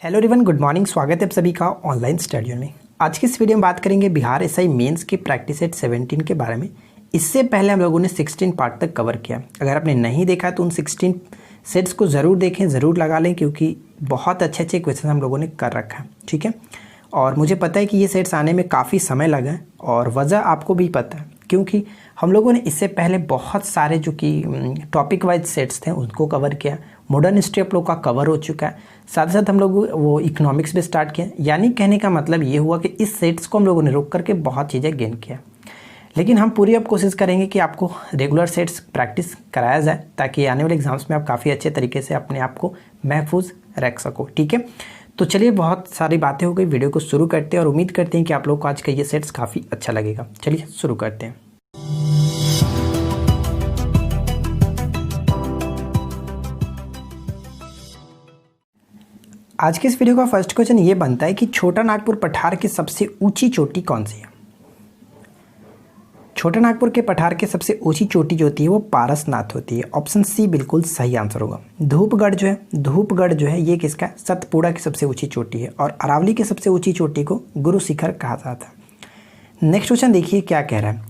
Hello everyone, good morning. स्वागत है आप सभी का ऑनलाइन स्टडी में। आज की इस वीडियो में बात करेंगे बिहार एसआई मेंस की प्रैक्टिस सेट 17 के बारे में। इससे पहले हम लोगों ने 16 पार्ट तक कवर किया। अगर आपने नहीं देखा तो उन 16 सेट्स को ज़रूर देखें, ज़रूर लगा लें, क्योंकि बहुत अच्छे अच्छे क्वेश्चन हम लोगों ने कर रखा है। ठीक है, और मुझे पता है कि ये सेट्स आने में काफ़ी समय लगा है और वजह आपको भी पता है, क्योंकि हम लोगों ने इससे पहले बहुत सारे जो कि टॉपिक वाइज सेट्स थे उनको कवर किया। मॉडर्न हिस्ट्री आप लोग का कवर हो चुका है, साथ ही साथ हम लोग वो इकोनॉमिक्स भी स्टार्ट किया। यानी कहने का मतलब ये हुआ कि इस सेट्स को हम लोगों ने रोक करके बहुत चीज़ें गेन किया। लेकिन हम पूरी अब कोशिश करेंगे कि आपको रेगुलर सेट्स प्रैक्टिस कराया जाए, ताकि आने वाले एग्जाम्स में आप काफ़ी अच्छे तरीके से अपने आप को महफूज रख सको। ठीक है, तो चलिए, बहुत सारी बातें हो गई, वीडियो को शुरू करते हैं और उम्मीद करते हैं कि आप लोग को आज का ये सेट्स काफ़ी अच्छा लगेगा। चलिए शुरू करते हैं। आज के इस वीडियो का फर्स्ट क्वेश्चन ये बनता है कि छोटा नागपुर पठार की सबसे ऊंची चोटी कौन सी है। छोटा नागपुर के पठार की सबसे ऊंची चोटी जो होती है वो पारसनाथ होती है। ऑप्शन सी बिल्कुल सही आंसर होगा। धूपगढ़ जो है ये किसका, सतपुड़ा की सबसे ऊंची चोटी है। और अरावली की सबसे ऊंची चोटी को गुरु शिखर कहा जाता है। नेक्स्ट क्वेश्चन देखिए क्या कह रहा है।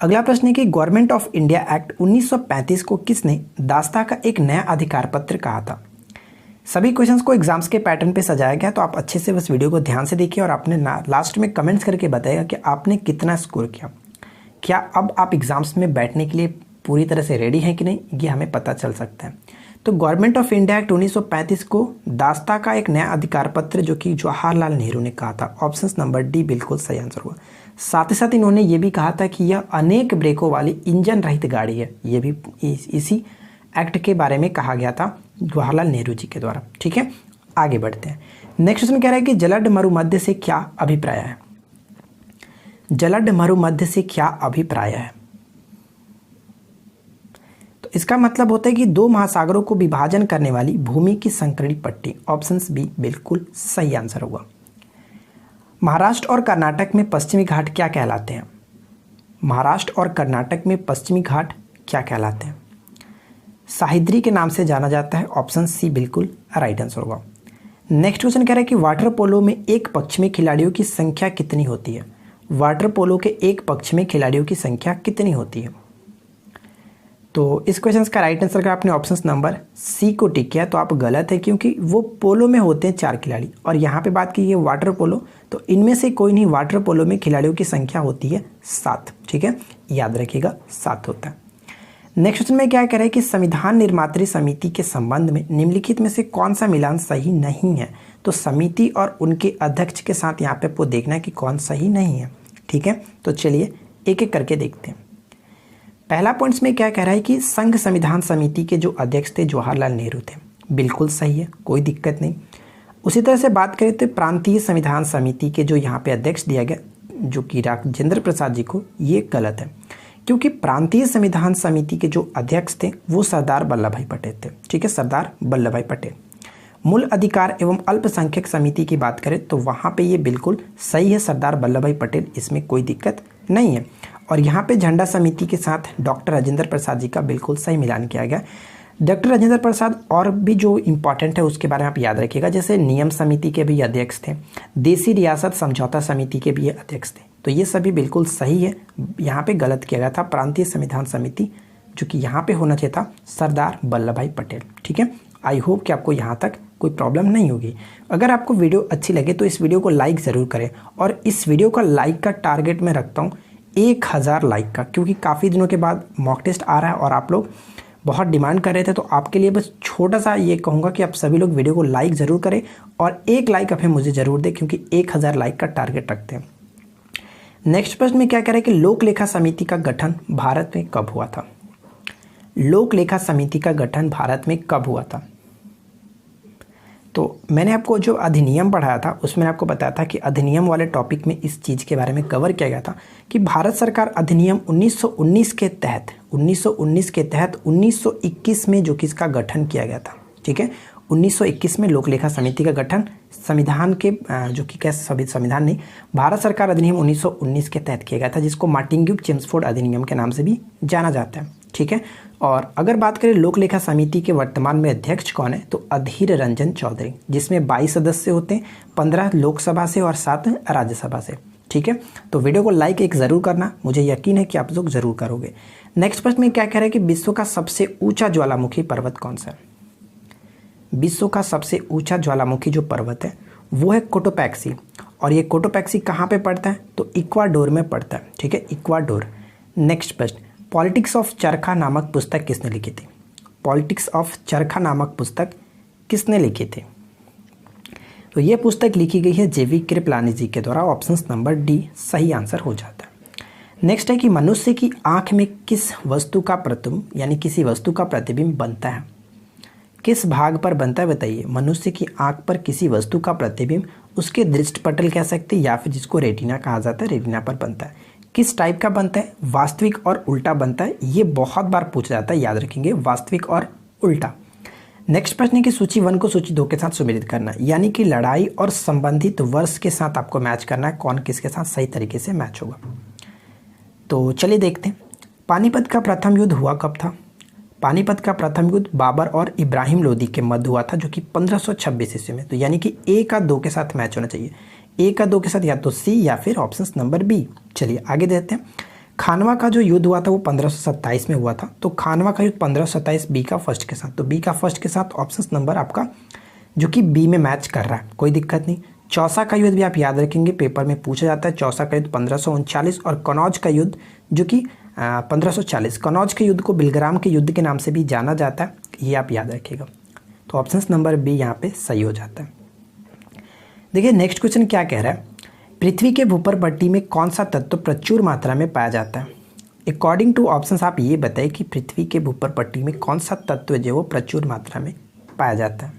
अगला प्रश्न है कि गवर्नमेंट ऑफ इंडिया एक्ट 1935 को किसने दास्ता का एक नया अधिकार पत्र कहा था। सभी क्वेश्चंस को एग्जाम्स के पैटर्न पे सजाया गया, तो आप अच्छे से बस वीडियो को ध्यान से देखिए और आपने लास्ट में कमेंट्स करके बताइएगा कि आपने कितना स्कोर किया। क्या अब आप एग्जाम्स में बैठने के लिए पूरी तरह से रेडी हैं कि नहीं, ये हमें पता चल सकता है। तो गवर्नमेंट ऑफ इंडिया एक्ट 1935 को दास्ता का एक नया अधिकार पत्र जो कि जवाहरलाल नेहरू ने कहा था। ऑप्शन नंबर डी बिल्कुल सही आंसर हुआ। साथ ही साथ इन्होंने ये भी कहा था कि यह अनेक ब्रेकों वाली इंजन रहित गाड़ी है। ये भी इसी एक्ट के बारे में कहा गया था जवाहरलाल नेहरू जी के द्वारा। ठीक है, आगे बढ़ते हैं। नेक्स्ट क्वेश्चन कह रहा है कि जलद मरुमध्य से क्या अभिप्राय है। जलद मरुमध्य से क्या अभिप्राय है, तो इसका मतलब होता है कि दो महासागरों को विभाजन करने वाली भूमि की संकरी पट्टी। ऑप्शन बी बिल्कुल सही आंसर होगा। महाराष्ट्र और कर्नाटक में पश्चिमी घाट क्या कहलाते हैं। महाराष्ट्र और कर्नाटक में पश्चिमी घाट क्या कहलाते हैं। साहिद्री के नाम से जाना जाता है। ऑप्शन सी बिल्कुल राइट आंसर होगा। नेक्स्ट क्वेश्चन कह रहा है कि वाटर पोलो में एक पक्ष में खिलाड़ियों की संख्या कितनी होती है। वाटर पोलो के एक पक्ष में खिलाड़ियों की संख्या कितनी होती है। तो इस क्वेश्चन का राइट आंसर अगर आपने ऑप्शन नंबर सी को टिक किया तो आप गलत है, क्योंकि वो पोलो में होते हैं 4 खिलाड़ी और यहाँ पे बात की है वाटर पोलो, तो इनमें से कोई नहीं। वाटर पोलो में खिलाड़ियों की संख्या होती है 7। ठीक है, याद रखिएगा 7 होता है। नेक्स्ट क्वेश्चन में क्या कह रहा है कि संविधान निर्मात्री समिति के संबंध में निम्नलिखित में से कौन सा मिलान सही नहीं है। तो समिति और उनके अध्यक्ष के साथ यहाँ पे आपको देखना है कि कौन सही नहीं है। ठीक है, तो चलिए एक एक करके देखते हैं। पहला पॉइंट्स में क्या कह रहा है कि संघ संविधान समिति के जो अध्यक्ष थे जवाहरलाल नेहरू थे। बिल्कुल सही है, कोई दिक्कत नहीं। उसी तरह से बात करें तो प्रांतीय संविधान समिति के जो यहाँ पे अध्यक्ष दिया गया जो कि राजेंद्र प्रसाद जी को, ये गलत है, क्योंकि प्रांतीय संविधान समिति के जो अध्यक्ष थे वो सरदार वल्लभ भाई पटेल थे। ठीक है, सरदार वल्लभ भाई पटेल। मूल अधिकार एवं अल्पसंख्यक समिति की बात करें तो वहाँ पे ये बिल्कुल सही है, सरदार वल्लभ भाई पटेल, इसमें कोई दिक्कत नहीं है। और यहाँ पे झंडा समिति के साथ डॉक्टर राजेंद्र प्रसाद जी का बिल्कुल सही मिलान किया गया। डॉक्टर राजेंद्र प्रसाद और भी जो इम्पॉर्टेंट है उसके बारे में आप याद रखिएगा, जैसे नियम समिति के भी अध्यक्ष थे, देसी रियासत समझौता समिति के भी अध्यक्ष थे। तो ये सभी बिल्कुल सही है। यहाँ पे गलत किया गया था प्रांतीय संविधान समिति, जो कि यहाँ पे होना चाहिए था सरदार वल्लभ भाई पटेल। ठीक है, आई होप कि आपको यहाँ तक कोई प्रॉब्लम नहीं होगी। अगर आपको वीडियो अच्छी लगे तो इस वीडियो को लाइक ज़रूर करें, और इस वीडियो का लाइक का टारगेट मैं रखता हूँ 1000 लाइक का, क्योंकि काफ़ी दिनों के बाद मॉक टेस्ट आ रहा है और आप लोग बहुत डिमांड कर रहे थे। तो आपके लिए बस छोटा सा ये कहूँगा कि आप सभी लोग वीडियो को लाइक ज़रूर करें और एक लाइक आप मुझे ज़रूर दें, क्योंकि 1000 लाइक का टारगेट रखते हैं। नेक्स्ट प्रश्न में क्या कह रहा है कि लोक लेखा समिति का गठन भारत में कब हुआ था। लोक लेखा समिति का गठन भारत में कब हुआ था। तो मैंने आपको जो अधिनियम पढ़ाया था उसमें आपको बताया था कि अधिनियम वाले टॉपिक में इस चीज़ के बारे में कवर किया गया था कि भारत सरकार अधिनियम 1919 के तहत 1921 में जो कि इसका गठन किया गया था। ठीक है, 1921 में लोक लेखा समिति का गठन संविधान के जो कि क्या संविधान नहीं, भारत सरकार अधिनियम 1919 के तहत किया गया था, जिसको मार्टिन ड्यूक चेम्सफोर्ड अधिनियम के नाम से भी जाना जाता है। ठीक है, और अगर बात करें लोक लेखा समिति के वर्तमान में अध्यक्ष कौन है, तो अधीर रंजन चौधरी, जिसमें 22 सदस्य होते हैं, 15 लोकसभा से और 7 राज्यसभा से। ठीक है, तो वीडियो को लाइक एक ज़रूर करना, मुझे यकीन है कि आप लोग ज़रूर करोगे। नेक्स्ट प्रश्न में क्या कह रहा है कि विश्व का सबसे ऊंचा ज्वालामुखी पर्वत कौन सा है। विश्व का सबसे ऊंचा ज्वालामुखी जो पर्वत है वो है कोटोपैक्सी, और ये कोटोपैक्सी कहाँ पे पड़ता है, तो इक्वाडोर में पड़ता है। ठीक है, इक्वाडोर। नेक्स्ट प्रश्न, पॉलिटिक्स ऑफ चरखा नामक पुस्तक किसने लिखी थी। पॉलिटिक्स ऑफ चरखा नामक पुस्तक किसने लिखी थी, तो ये पुस्तक लिखी गई है जेवी कृपलानी जी के द्वारा। ऑप्शन नंबर डी सही आंसर हो जाता है। नेक्स्ट है कि मनुष्य की आंख में किस वस्तु का प्रतिबिंब यानी किसी वस्तु का प्रतिबिंब बनता है, किस भाग पर बनता है बताइए। मनुष्य की आंख पर किसी वस्तु का प्रतिबिंब उसके दृष्टिपटल कह सकते हैं या फिर जिसको रेटिना कहा जाता है, रेटिना पर बनता है। किस टाइप का बनता है, वास्तविक और उल्टा बनता है। ये बहुत बार पूछा जाता है, याद रखेंगे, वास्तविक और उल्टा। नेक्स्ट प्रश्न है कि सूची 1 को सूची 2 के साथ सुमेलित करना, यानी कि लड़ाई और संबंधित वर्ष के साथ आपको मैच करना है, कौन किसके साथ सही तरीके से मैच होगा। तो चलिए देखते हैं, पानीपत का प्रथम युद्ध हुआ कब था। पानीपत का प्रथम युद्ध बाबर और इब्राहिम लोदी के मध्य हुआ था, जो कि 1526 ईस्वी में। तो यानी कि ए का 2 के साथ मैच होना चाहिए, ए का 2 के साथ या तो सी या फिर ऑप्शन नंबर बी। चलिए आगे देखते हैं। खानवा का जो युद्ध हुआ था वो 1527 में हुआ था, तो खानवा का युद्ध 1527 बी का फर्स्ट के साथ, तो बी का फर्स्ट के साथ ऑप्शन नंबर आपका जो कि बी में मैच कर रहा है, कोई दिक्कत नहीं। चौसा का युद्ध भी आप याद रखेंगे, पेपर में पूछा जाता है। चौसा का युद्ध 1539 और कनौज का युद्ध जो कि 1540, कनौज के युद्ध को बिलग्राम के युद्ध के नाम से भी जाना जाता है, ये आप याद रखिएगा। तो ऑप्शन नंबर बी यहाँ पे सही हो जाता है। देखिए नेक्स्ट क्वेश्चन क्या कह रहा है, पृथ्वी के भूपर पट्टी में कौन सा तत्व प्रचुर मात्रा में पाया जाता है। अकॉर्डिंग टू ऑप्शंस आप ये बताइए कि पृथ्वी के भूपर पट्टी में कौन सा तत्व जो वो प्रचुर मात्रा में पाया जाता है।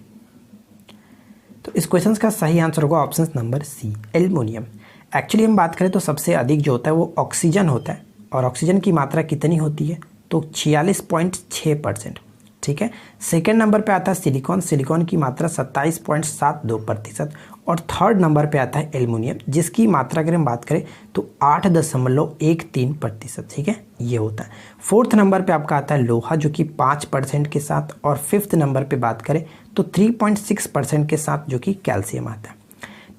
तो इस क्वेश्चन का सही आंसर होगा option number C, aluminium. Actually हम बात करें तो सबसे अधिक जो होता है वो ऑक्सीजन होता है, और ऑक्सीजन की मात्रा कितनी होती है, तो 46.6%। ठीक है, सेकेंड नंबर पे आता है सिलिकॉन, सिलिकॉन की मात्रा 27.72%, और थर्ड नंबर पे आता है एल्युमिनियम, जिसकी मात्रा अगर हम बात करें तो 8.13%। ठीक है, ये होता है। फोर्थ नंबर पे आपका आता है लोहा, जो कि 5% के साथ, और फिफ्थ नंबर पे बात करें तो 3.6% के साथ, जो कि कैल्शियम आता है।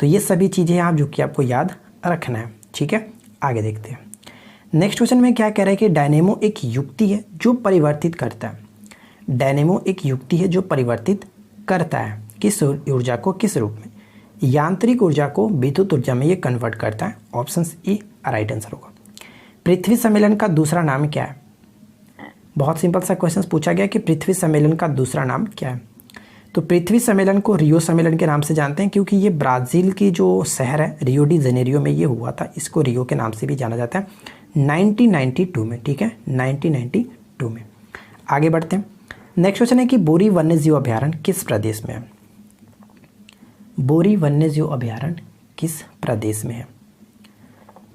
तो ये सभी चीज़ें आप जो कि आपको याद रखना है। ठीक है, आगे देखते हैं। नेक्स्ट क्वेश्चन में क्या कह रहा है कि डायनेमो एक युक्ति है जो परिवर्तित करता है। डायनेमो एक युक्ति है जो परिवर्तित करता है किस ऊर्जा को, किस रूप में, यांत्रिक ऊर्जा को विद्युत ऊर्जा में ये कन्वर्ट करता है। ऑप्शन ई राइट आंसर होगा। पृथ्वी सम्मेलन का दूसरा नाम क्या है। बहुत सिंपल सा क्वेश्चन पूछा गया कि पृथ्वी सम्मेलन का दूसरा नाम क्या है। तो पृथ्वी सम्मेलन को रियो सम्मेलन के नाम से जानते हैं, क्योंकि ये ब्राज़ील की जो शहर है रियो डी जेनेरियो में ये हुआ था, इसको रियो के नाम से भी जाना जाता है 1992 में। ठीक है, 1992 में। आगे बढ़ते हैं। नेक्स्ट क्वेश्चन है कि बोरी वन्यजीव अभयारण्य किस प्रदेश में है। बोरी वन्यजीव अभयारण्य किस प्रदेश में है,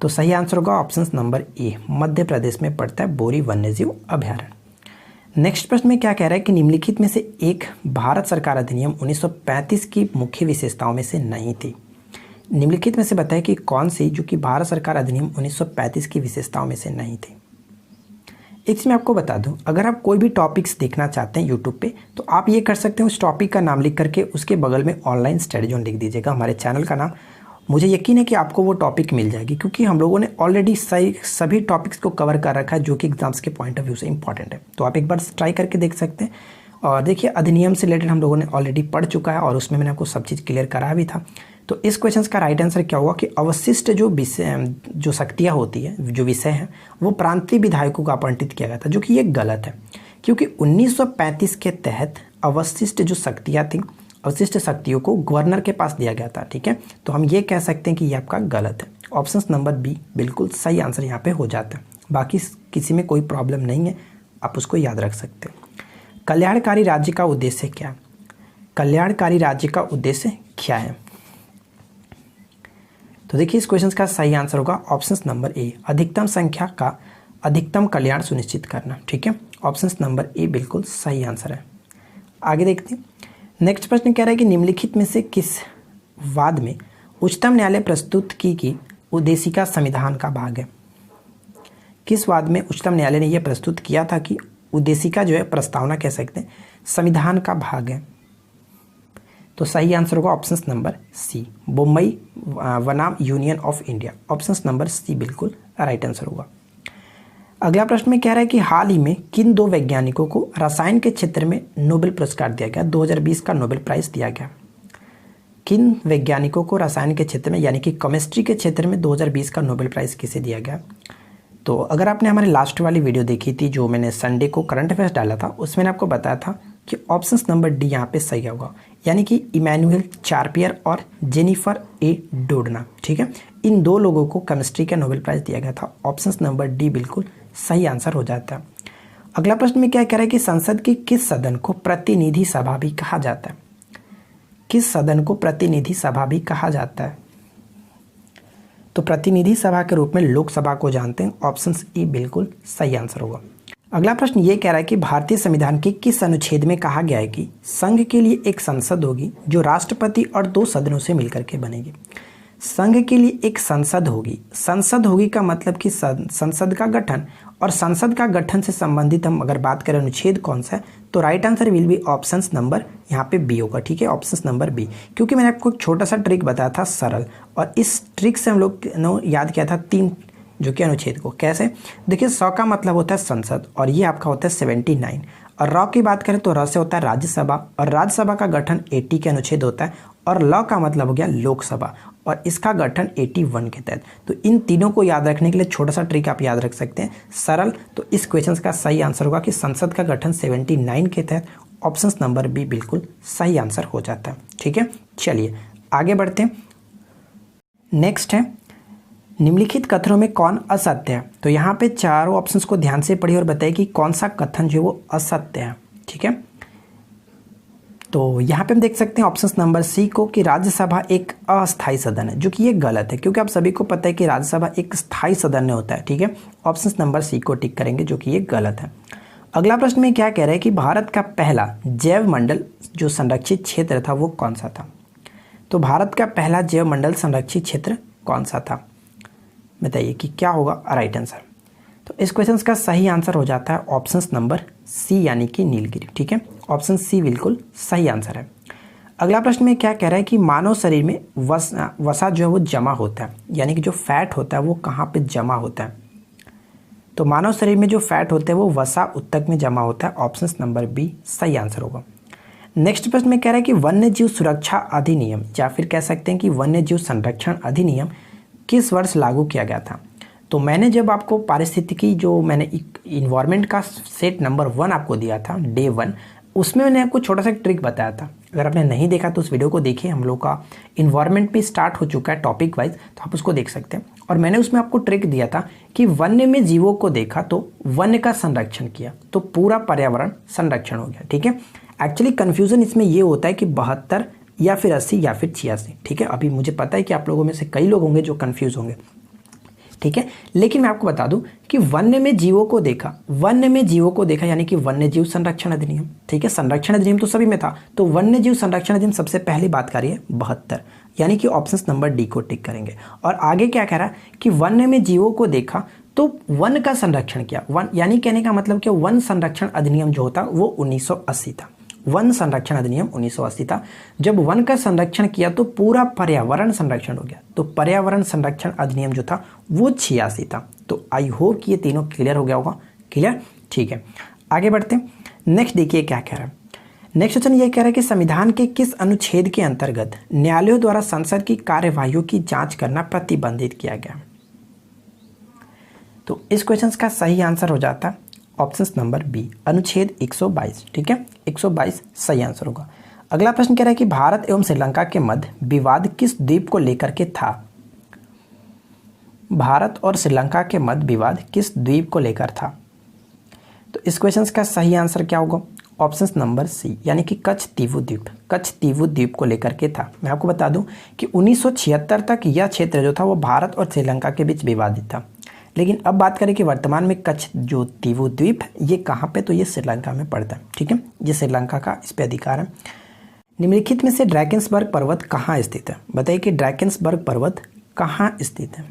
तो सही आंसर होगा option number A, Madhya Pradesh में पड़ता है बोरी वन्यजीव अभयारण्य। नेक्स्ट प्रश्न में क्या कह रहा है कि निम्नलिखित में से एक भारत सरकार अधिनियम 1935 की मुख्य विशेषताओं में से नहीं थी। निम्नलिखित में से बताएं कि कौन सी जो कि भारत सरकार अधिनियम 1935 की विशेषताओं में से नहीं थी। एक चीज़ मैं आपको बता दूं, अगर आप कोई भी टॉपिक्स देखना चाहते हैं यूट्यूब पे, तो आप ये कर सकते हैं, उस टॉपिक का नाम लिख करके उसके बगल में ऑनलाइन स्टडी जोन लिख दीजिएगा, हमारे चैनल का नाम। मुझे यकीन है कि आपको वो टॉपिक मिल जाएगी, क्योंकि हम लोगों ने ऑलरेडी सभी टॉपिक्स को कवर कर रखा है जो कि एग्जाम्स के पॉइंट ऑफ व्यू से इंपॉर्टेंट है। तो आप एक बार ट्राई करके देख सकते हैं। और देखिए अधिनियम से रिलेटेड हम लोगों ने ऑलरेडी पढ़ चुका है, और उसमें मैंने आपको सब चीज़ क्लियर करा भी था। तो इस क्वेश्चन का राइट आंसर क्या होगा कि अवशिष्ट जो विषय जो शक्तियाँ होती है, जो विषय है, वो प्रांतीय विधायकों को आवंटित किया गया था, जो कि ये गलत है, क्योंकि 1935 के तहत अवशिष्ट जो शक्तियाँ थी, अवशिष्ट शक्तियों को गवर्नर के पास दिया गया था। ठीक है, तो हम ये कह सकते हैं कि ये आपका गलत है। ऑप्शन नंबर बी बिल्कुल सही आंसर यहाँ पे हो जाता है। बाकी किसी में कोई प्रॉब्लम नहीं है, आप उसको याद रख सकते हैं। कल्याणकारी राज्य का उद्देश्य क्या है। कल्याणकारी राज्य का उद्देश्य क्या है, तो देखिए इस क्वेश्चन का सही आंसर होगा ऑप्शन नंबर ए, अधिकतम संख्या का अधिकतम कल्याण सुनिश्चित करना। ठीक है, ऑप्शन नंबर ए बिल्कुल सही आंसर है। आगे देखते हैं। नेक्स्ट प्रश्न कह रहा है कि निम्नलिखित में से किस वाद में उच्चतम न्यायालय प्रस्तुत की उद्देशिका संविधान का भाग है। किस वाद में उच्चतम न्यायालय ने यह प्रस्तुत किया था कि उद्देशिका जो है प्रस्तावना कह सकते हैं, संविधान का भाग है। तो सही आंसर होगा ऑप्शन नंबर सी, मुंबई बनाम union of India. Option number C बिल्कुल राइट आंसर होगा। अगला प्रश्न में कह रहा है कि हाल ही में किन 2 वैज्ञानिकों को रसायन के क्षेत्र में नोबेल पुरस्कार दिया गया, 2020 का नोबेल प्राइज दिया गया। किन वैज्ञानिकों को रसायन के क्षेत्र में यानी कि केमिस्ट्री के क्षेत्र में 2020 का नोबेल प्राइज किसे दिया गया? तो अगर आपने हमारे लास्ट वाली वीडियो देखी थी जो मैंने संडे को करंट अफेयर्स डाला था, उसमें आपको बताया था कि ऑप्शन नंबर डी यहाँ पे सही होगा, यानी कि इमैनुअल चार्पियर और जेनिफर ए डोडना। ठीक है, इन 2 लोगों को केमिस्ट्री का नोबेल प्राइज दिया गया था। ऑप्शन नंबर डी बिल्कुल सही आंसर हो जाता है। अगला प्रश्न में क्या कह रहा है कि संसद के किस सदन को प्रतिनिधि सभा भी कहा जाता है? किस सदन को प्रतिनिधि सभा भी कहा जाता है? तो प्रतिनिधि सभा के रूप में लोकसभा को जानते हैं। ऑप्शन ई बिल्कुल सही आंसर होगा। अगला प्रश्न ये कह रहा है कि भारतीय संविधान के किस अनुच्छेद में कहा गया है कि संघ के लिए एक संसद होगी जो राष्ट्रपति और 2 सदनों से मिलकर के बनेगी? संघ के लिए एक संसद होगी। संसद होगी का मतलब कि संसद का गठन, और संसद का गठन से संबंधित हम अगर बात करें अनुच्छेद कौन सा है, तो right answer will be option number यहाँ पे बी होगा। ठीक है, ऑप्शन नंबर बी, क्योंकि मैंने आपको एक छोटा सा ट्रिक बताया था सरल, और इस ट्रिक से हम लोग याद किया था 3 जो कि अनुच्छेद को। कैसे? देखिए 100 का मतलब होता है संसद, और ये आपका होता है 79, और र की बात करें तो र से होता है राज्यसभा, और राज्यसभा का गठन 80 के अनुच्छेद होता है, और ल का मतलब हो गया लोकसभा, और इसका गठन 81 के तहत। तो इन तीनों को याद रखने के लिए छोटा सा ट्रिक आप याद रख सकते हैं सरल। तो इस क्वेश्चन का सही आंसर होगा कि संसद का गठन 79 के तहत। ऑप्शन नंबर बी बिल्कुल सही आंसर हो जाता है। ठीक है, चलिए आगे बढ़ते हैं। नेक्स्ट है निम्नलिखित कथनों में कौन असत्य है? तो यहाँ पे चारों ऑप्शंस को ध्यान से पढ़िए और बताइए कि कौन सा कथन जो है वो असत्य है। ठीक है, तो यहाँ पे हम देख सकते हैं ऑप्शन नंबर सी को कि राज्यसभा एक अस्थायी सदन है, जो कि ये गलत है, क्योंकि आप सभी को पता है कि राज्यसभा एक स्थायी सदन में होता है। ठीक है, ऑप्शन नंबर सी को टिक करेंगे, जो कि ये गलत है। अगला प्रश्न में क्या कह रहा है कि भारत का पहला जैव मंडल जो संरक्षित क्षेत्र था वो कौन सा था? तो भारत का पहला जैव मंडल संरक्षित क्षेत्र कौन सा था? बताइए कि क्या होगा राइट आंसर। तो इस क्वेश्चन का सही आंसर हो जाता है ऑप्शन नंबर सी, यानी कि नीलगिरी। ठीक है, ऑप्शन सी बिल्कुल सही आंसर है। अगला प्रश्न में क्या कह रहा है कि मानव शरीर में वसा जो है वो जमा होता है, यानी कि जो फैट होता है वो कहाँ पे जमा होता है? तो मानव शरीर में जो फैट होते हैं वो वसा उत्तक में जमा होता है। ऑप्शन नंबर बी सही आंसर होगा। नेक्स्ट प्रश्न में कह रहा है कि वन्य जीव सुरक्षा अधिनियम, या फिर कह सकते हैं कि वन्य जीव संरक्षण अधिनियम किस वर्ष लागू किया गया था? तो मैंने जब आपको पारिस्थितिकी जो मैंने इन्वायरमेंट का सेट नंबर 1 आपको दिया था डे 1, उसमें मैंने आपको छोटा सा ट्रिक बताया था। अगर आपने नहीं देखा तो उस वीडियो को देखिए, हम लोग का इन्वायरमेंट भी स्टार्ट हो चुका है टॉपिक वाइज, तो आप उसको देख सकते हैं। और मैंने उसमें आपको ट्रिक दिया था कि वन्य में जीवों को देखा तो वन्य का संरक्षण किया तो पूरा पर्यावरण संरक्षण हो गया। ठीक है, एक्चुअली कन्फ्यूजन इसमें ये होता है कि 72 या फिर 80 या फिर 86। ठीक है, अभी मुझे पता है कि आप लोगों में से कई लोग होंगे जो कंफ्यूज होंगे। ठीक है, लेकिन मैं आपको बता दूं कि वन्य में जीवों को देखा, वन्य में जीवों को देखा यानी कि वन्य जीव संरक्षण अधिनियम। ठीक है, संरक्षण अधिनियम तो सभी में था, तो वन्य जीव संरक्षण अधिनियम सबसे पहली बात करिए 72, यानी कि ऑप्शन नंबर डी को टिक करेंगे। और आगे क्या कह रहा है कि वन्य में जीवों को देखा तो वन का संरक्षण किया। वन यानी कहने का मतलब कि वन संरक्षण अधिनियम जो होता वो 1980 था। वन संरक्षण अधिनियम 1980 था। जब वन का संरक्षण किया तो पूरा पर्यावरण संरक्षण हो गया, तो पर्यावरण संरक्षण अधिनियम जो था वो 86 था। तो आई होप कि ये तीनों क्लियर हो गया होगा। क्लियर, ठीक है, आगे बढ़ते हैं। नेक्स्ट देखिए क्या कह रहा है। नेक्स्ट क्वेश्चन ये कह रहा है कि संविधान के किस अनुच्छेद के अंतर्गत न्यायालयों द्वारा संसद की कार्यवाहियों की जांच करना प्रतिबंधित किया गया? तो इस क्वेश्चन का सही आंसर हो जाता है ऑप्शन नंबर बी, अनुच्छेद 122। ठीक है, 122 सही आंसर होगा। अगला प्रश्न कह रहा है कि भारत एवं श्रीलंका के मध्य विवाद किस द्वीप को लेकर के था? भारत और श्रीलंका के मध्य विवाद किस द्वीप को लेकर था? तो इस क्वेश्चन का सही आंसर क्या होगा? ऑप्शन नंबर सी, यानी कि कच्छ तीवु द्वीप। कच्छ तीवु द्वीप को लेकर के था। मैं आपको बता दूं कि 1976 तक यह क्षेत्र जो था वो भारत और श्रीलंका के बीच विवादित था। लेकिन अब बात करें कि वर्तमान में कच्छ जो तीवु द्वीप ये कहाँ पे, तो ये श्रीलंका में पड़ता है। ठीक है, ये श्रीलंका का इस पे अधिकार है। निम्नलिखित में से ड्रैकेंसबर्ग पर्वत कहाँ स्थित है? बताइए कि ड्रैकेंसबर्ग पर्वत कहाँ स्थित है?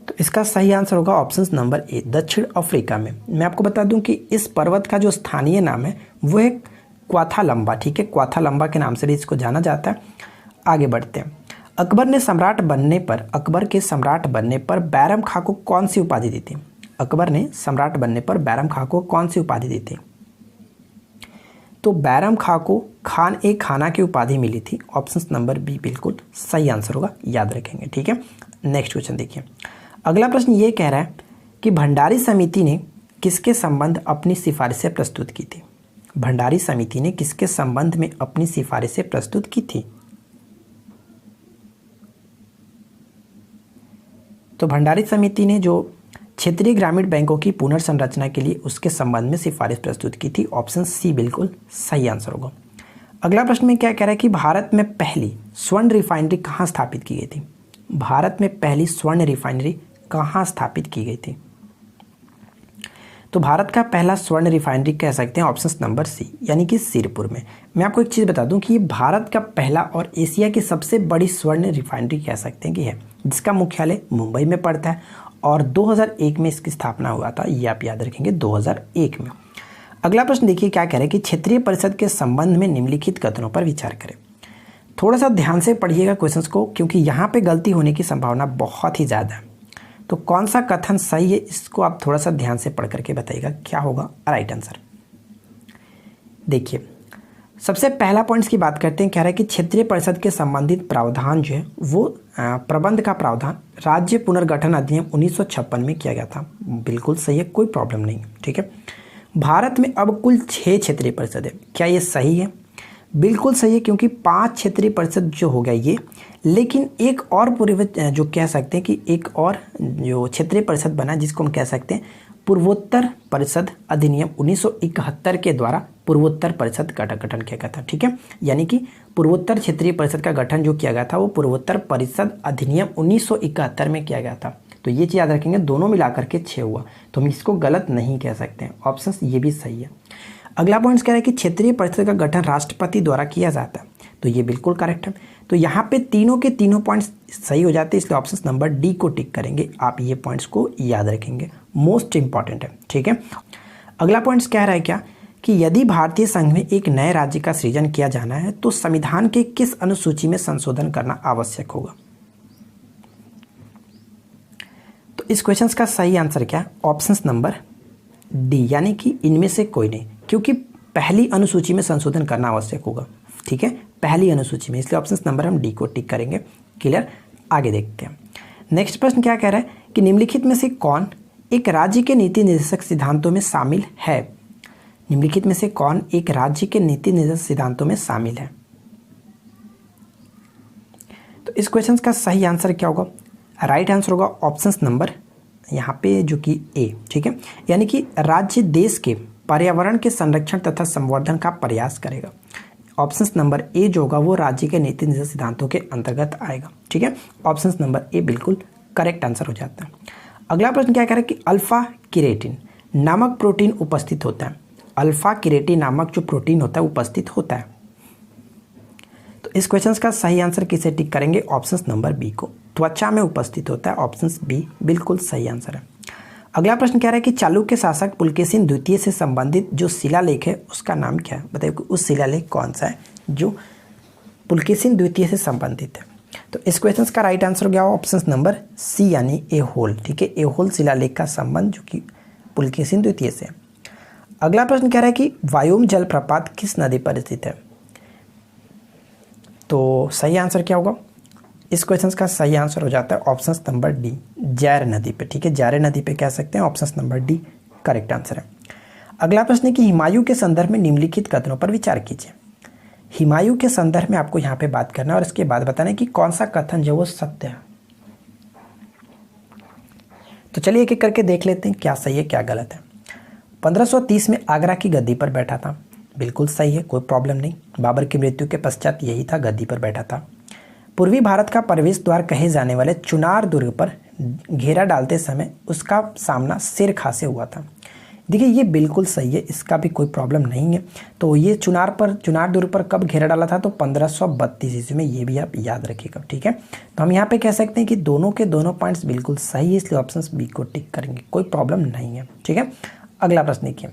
तो तो इसका सही आंसर होगा ऑप्शन नंबर ए, दक्षिण अफ्रीका में। मैं आपको बता दूं कि इस पर्वत का जो स्थानीय नाम है वो है क्वाथालंबा, ठीक है, क्वाथालंबा के नाम से भी इसको जाना जाता है। आगे बढ़ते हैं। अकबर के सम्राट बनने पर बैरम खां को कौन सी उपाधि दी थी? अकबर ने सम्राट बनने पर बैरम खां को कौन सी उपाधि दी थी? तो बैरम खां को खान ए खाना की उपाधि मिली थी। ऑप्शन नंबर बी बिल्कुल सही आंसर होगा, याद रखेंगे, ठीक है। नेक्स्ट क्वेश्चन देखिए। अगला प्रश्न ये कह रहा है कि भंडारी समिति ने किसके संबंध अपनी सिफारिशें प्रस्तुत की थी? भंडारी समिति ने किसके संबंध में अपनी सिफारिशें प्रस्तुत की थी? तो भंडारी समिति ने जो क्षेत्रीय ग्रामीण बैंकों की पुनर्संरचना के लिए उसके संबंध में सिफारिश प्रस्तुत की थी। ऑप्शन सी बिल्कुल सही आंसर होगा। अगला प्रश्न में क्या कह रहा है कि भारत में पहली स्वर्ण रिफाइनरी कहाँ स्थापित की गई थी? भारत में पहली स्वर्ण रिफाइनरी कहाँ स्थापित की गई थी? तो भारत का पहला स्वर्ण रिफाइनरी कह सकते हैं ऑप्शन नंबर सी, यानी कि सिरपुर में। मैं आपको एक चीज़ बता दूं कि ये भारत का पहला और एशिया की सबसे बड़ी स्वर्ण रिफाइनरी कह सकते हैं कि है, जिसका मुख्यालय मुंबई में पड़ता है और 2001 में इसकी स्थापना हुआ था। ये आप याद रखेंगे, 2001 में। अगला प्रश्न देखिए क्या कह रहे हैं कि क्षेत्रीय परिषद के संबंध में निम्नलिखित कथनों पर विचार करें। थोड़ा सा ध्यान से पढ़िएगा क्वेश्चंस को, क्योंकि यहाँ पे गलती होने की संभावना बहुत ही ज़्यादा है। तो कौन सा कथन सही है इसको आप थोड़ा सा ध्यान से पढ़ करके बताइएगा क्या होगा राइट आंसर। देखिए सबसे पहला पॉइंट्स की बात करते हैं। कह रहा है कि क्षेत्रीय परिषद के संबंधित प्रावधान जो है वो प्रबंध का प्रावधान राज्य पुनर्गठन अधिनियम 1956 में किया गया था। बिल्कुल सही है, कोई प्रॉब्लम नहीं, ठीक है। भारत में अब कुल 6 क्षेत्रीय परिषद है, क्या ये सही है? बिल्कुल सही है, क्योंकि 5 क्षेत्रीय परिषद जो हो गया ये, लेकिन एक और जो कह सकते हैं कि एक और जो क्षेत्रीय परिषद बना जिसको हम कह सकते हैं पूर्वोत्तर परिषद अधिनियम 1971 के द्वारा पूर्वोत्तर परिषद का गठन किया गया था, ठीक है। यानी कि पूर्वोत्तर क्षेत्रीय परिषद का गठन जो किया गया था वो पूर्वोत्तर परिषद अधिनियम 1971 में किया गया था। तो ये चीज़ याद रखेंगे, दोनों मिलाकर के 6 हुआ, तो हम इसको गलत नहीं कह सकते हैं। ऑप्शन ये भी सही है। अगला पॉइंट कह रहा है कि क्षेत्रीय परिषद का गठन राष्ट्रपति द्वारा किया जाता है, तो ये बिल्कुल करेक्ट है। तो यहाँ पे तीनों के तीनों पॉइंट्स सही हो जाते हैं, इसलिए ऑप्शन नंबर डी को टिक करेंगे। आप ये पॉइंट्स को याद रखेंगे, मोस्ट इंपॉर्टेंट है, ठीक है। अगला पॉइंट्स कह रहा है क्या कि यदि भारतीय संघ में एक नए राज्य का सृजन किया जाना है तो संविधान के किस अनुसूची में संशोधन करना आवश्यक होगा? तो इस क्वेश्चन का सही आंसर क्या है? ऑप्शन नंबर डी, यानी कि इनमें से कोई नहीं, क्योंकि पहली अनुसूची में संशोधन करना आवश्यक होगा, ठीक है, पहली अनुसूची में, इसलिए ऑप्शन नंबर हम डी को टिक करेंगे। क्लियर, आगे देखते हैं। नेक्स्ट प्रश्न क्या कह रहा है कि निम्नलिखित में से कौन एक राज्य के नीति निर्देशक सिद्धांतों में शामिल है? निम्नलिखित में से कौन एक राज्य के नीति निर्देशक सिद्धांतों में शामिल है? तो इस क्वेश्चन का सही आंसर क्या होगा? राइट आंसर होगा ऑप्शन नंबर यहाँ पे जो कि ए, ठीक है, यानी कि राज्य देश के पर्यावरण के संरक्षण तथा संवर्धन का प्रयास करेगा। ऑप्शन नंबर ए जो होगा वो राज्य के नीति निर्देशक सिद्धांतों के अंतर्गत आएगा, ठीक है। ऑप्शन नंबर ए बिल्कुल करेक्ट आंसर हो जाता है। अगला प्रश्न क्या कह रहा है कि अल्फा किरेटिन नामक प्रोटीन उपस्थित होता है। अल्फा किरेटिन नामक जो प्रोटीन होता है उपस्थित होता है। तो इस क्वेश्चन का सही आंसर किसे टिक करेंगे? ऑप्शन नंबर बी को, त्वचा में उपस्थित होता है। ऑप्शन बी बिल्कुल सही आंसर है। अगला प्रश्न कह रहा है कि चालुक्य शासक पुलकेशिन द्वितीय से संबंधित जो शिलालेख है उसका नाम क्या है? बताइए उस शिलालेख कौन सा है जो पुलकेशिन द्वितीय से संबंधित है? तो इस क्वेश्चन का राइट आंसर क्या होगा? ऑप्शन नंबर सी, यानी एहोल, ठीक है, एहोल शिलालेख का संबंध जो कि पुलकेशिन द्वितीय से है। अगला प्रश्न कह रहा है कि वायुम जलप्रपात किस नदी पर स्थित है? तो सही आंसर क्या होगा? इस क्वेश्चन का सही आंसर हो जाता है ऑप्शन नंबर डी, जैर नदी पे, ठीक है, जैर नदी पे कह सकते हैं। Option number D correct answer है। अगला प्रश्न है कि हुमायूं के संदर्भ में निम्नलिखित कथनों पर विचार कीजिए। हुमायूं के संदर्भ में आपको यहाँ पे बात करना है और इसके बाद बताना है कि कौन सा कथन जो वो सत्य है। तो चलिए एक एक करके देख लेते हैं क्या सही है क्या गलत है। 1530 में आगरा की गद्दी पर बैठा था, बिल्कुल सही है, कोई प्रॉब्लम नहीं। बाबर की मृत्यु के पश्चात यही था, गद्दी पर बैठा था। पूर्वी भारत का प्रवेश द्वार कहे जाने वाले चुनार दुर्ग पर घेरा डालते समय उसका सामना शेर खां से हुआ था, देखिए ये बिल्कुल सही है, इसका भी कोई प्रॉब्लम नहीं है। तो ये चुनार दुर्ग पर कब घेरा डाला था, तो 1532 ईस्वी में, ये भी आप याद रखिएगा। ठीक है, तो हम यहाँ पे कह सकते हैं कि दोनों के दोनों पॉइंट्स बिल्कुल सही है, इसलिए ऑप्शन बी को टिक करेंगे, कोई प्रॉब्लम नहीं है। ठीक है, अगला प्रश्न देखिए,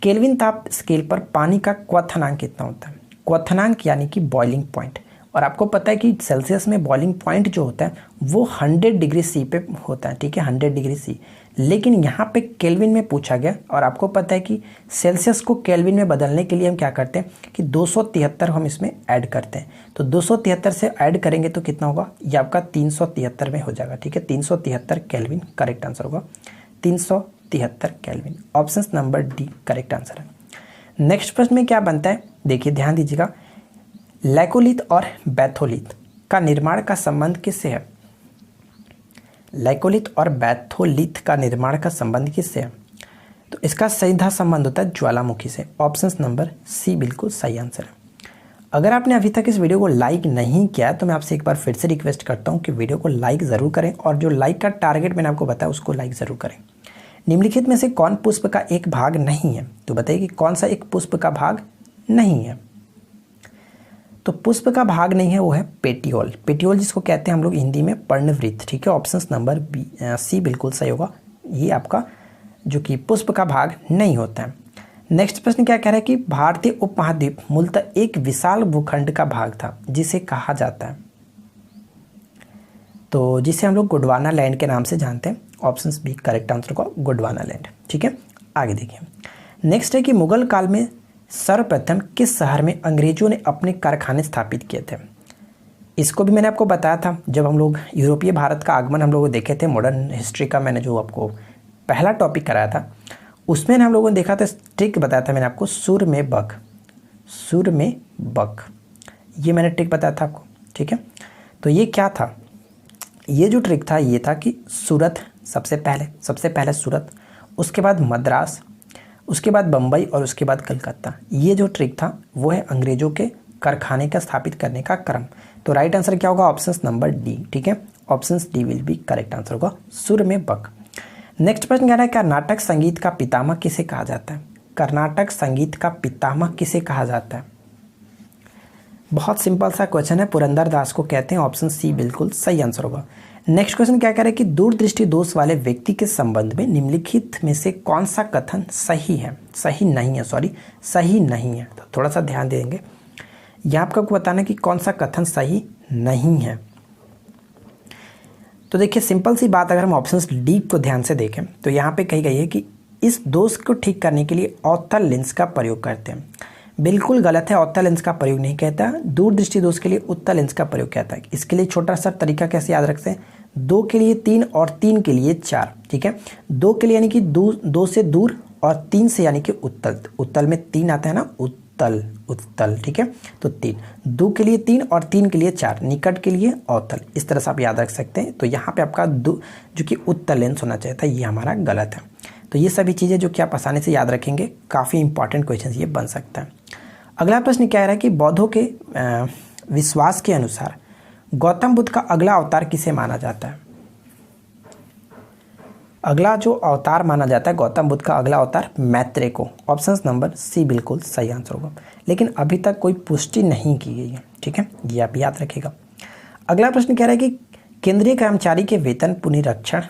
केल्विन ताप स्केल पर पानी का क्वथनांक कितना होता है? क्वथनांक यानी कि बॉइलिंग पॉइंट, और आपको पता है कि सेल्सियस में बॉइलिंग पॉइंट जो होता है वो 100 डिग्री सी पे होता है। ठीक है, 100 डिग्री सी, लेकिन यहाँ पे केल्विन में पूछा गया, और आपको पता है कि सेल्सियस को केल्विन में बदलने के लिए हम क्या करते हैं कि 273 हम इसमें ऐड करते हैं। तो 273 से ऐड करेंगे तो कितना होगा, ये आपका 373 में हो जाएगा। ठीक है, 373 केल्विन करेक्ट आंसर होगा, 373 kelvin, option number D correct answer है। नेक्स्ट प्रश्न में क्या बनता है, देखिए ध्यान दीजिएगा, लैकोलिथ और बैथोलिथ का निर्माण का संबंध किससे है? लैकोलिथ और बैथोलिथ का निर्माण का संबंध किससे है? तो इसका सीधा संबंध होता है ज्वालामुखी से, ऑप्शन नंबर सी बिल्कुल सही आंसर है। अगर आपने अभी तक इस वीडियो को लाइक नहीं किया तो मैं आपसे एक बार फिर से रिक्वेस्ट करता हूं कि वीडियो को लाइक ज़रूर करें, और जो लाइक का टारगेट मैंने आपको बताया उसको लाइक ज़रूर करें। निम्नलिखित में से कौन पुष्प का एक भाग नहीं है? तो बताइए कि कौन सा एक पुष्प का भाग नहीं है? तो पुष्प का भाग नहीं है वो है पेटियोल। पेटियोल जिसको कहते हैं हम लोग हिंदी में पर्णवृत्त। ठीक है, ऑप्शन नंबर बी सी बिल्कुल सही होगा, ये आपका जो कि पुष्प का भाग नहीं होता है। नेक्स्ट प्रश्न क्या कह रहा है कि भारतीय उपमहाद्वीप मूलतः एक विशाल भूखंड का भाग था जिसे कहा जाता है, तो जिसे हम लोग गोंडवाना लैंड के नाम से जानते हैं, ऑप्शन बी करेक्ट आंसर होगा गोंडवाना लैंड। ठीक है, आगे देखिए, नेक्स्ट है कि मुगल काल में सर्वप्रथम किस शहर में अंग्रेजों ने अपने कारखाने स्थापित किए थे? इसको भी मैंने आपको बताया था जब हम लोग यूरोपीय भारत का आगमन हम लोग देखे थे, मॉडर्न हिस्ट्री का मैंने जो आपको पहला टॉपिक कराया था उसमें हम लोगों ने देखा था, ट्रिक बताया था मैंने आपको, सुर में बक, ये मैंने ट्रिक बताया था आपको। ठीक है, तो ये क्या था, ये जो ट्रिक था ये था कि सूरत सबसे पहले सूरत, उसके बाद मद्रास, उसके बाद बम्बई और उसके बाद कलकत्ता। ये जो ट्रिक था वो है अंग्रेजों के कारखाने का स्थापित करने का क्रम। तो राइट आंसर क्या होगा, ऑप्शन नंबर डी। ठीक है, option D will be correct answer होगा, सुर में बक। नेक्स्ट प्रश्न कह रहा है कर्नाटक संगीत का पितामह किसे कहा जाता है? कर्नाटक संगीत का पितामह किसे कहा जाता है? बहुत सिंपल सा क्वेश्चन है, पुरंदर दास को कहते हैं, ऑप्शन सी बिल्कुल सही आंसर होगा। नेक्स्ट क्वेश्चन क्या कह रहा है कि दूरदृष्टि दोष वाले व्यक्ति के संबंध में निम्नलिखित में से कौन सा कथन सही नहीं है? तो थोड़ा सा ध्यान देंगे, यहाँ आपको बताना कि कौन सा कथन सही नहीं है। तो देखिए सिंपल सी बात, अगर हम ऑप्शन डी को ध्यान से देखें तो यहाँ पे कही गई है कि इस दोष को ठीक करने के लिए अवतल लेंस का प्रयोग करते हैं। बिल्कुल गलत है, अवतल लेंस का प्रयोग नहीं कहता, दूरदृष्टि दोष के लिए उत्तल लेंस का प्रयोग कहता है। इसके लिए छोटा सा तरीका कैसे याद रखते हैं, 2 के लिए 3 और 3 के लिए 4। ठीक है, 2 के लिए यानी कि 2 से दूर, और 3 से यानी कि उत्तल में 3 आता है ना, उत्तल। ठीक है, तो 2 के लिए 3 और 3 के लिए 4, निकट के लिए अवतल, इस तरह से आप याद रख सकते हैं। तो यहाँ पे आपका जो कि उत्तल लेंस होना चाहिए था, ये हमारा गलत है। तो ये सभी चीज़ें जो कि आप आसानी से याद रखेंगे, काफ़ी इंपॉर्टेंट क्वेश्चन ये बन सकता है। अगला प्रश्न क्या रहा है कि बौद्धों के विश्वास के अनुसार गौतम बुद्ध का अगला अवतार किसे माना जाता है? अगला जो अवतार माना जाता है गौतम बुद्ध का अगला अवतार मैत्रेय को, ऑप्शन नंबर सी बिल्कुल सही आंसर होगा, लेकिन अभी तक कोई पुष्टि नहीं की गई है। ठीक है, ये आप याद रखिएगा। अगला प्रश्न कह रहा है कि केंद्रीय कर्मचारी के वेतन पुनरीक्षण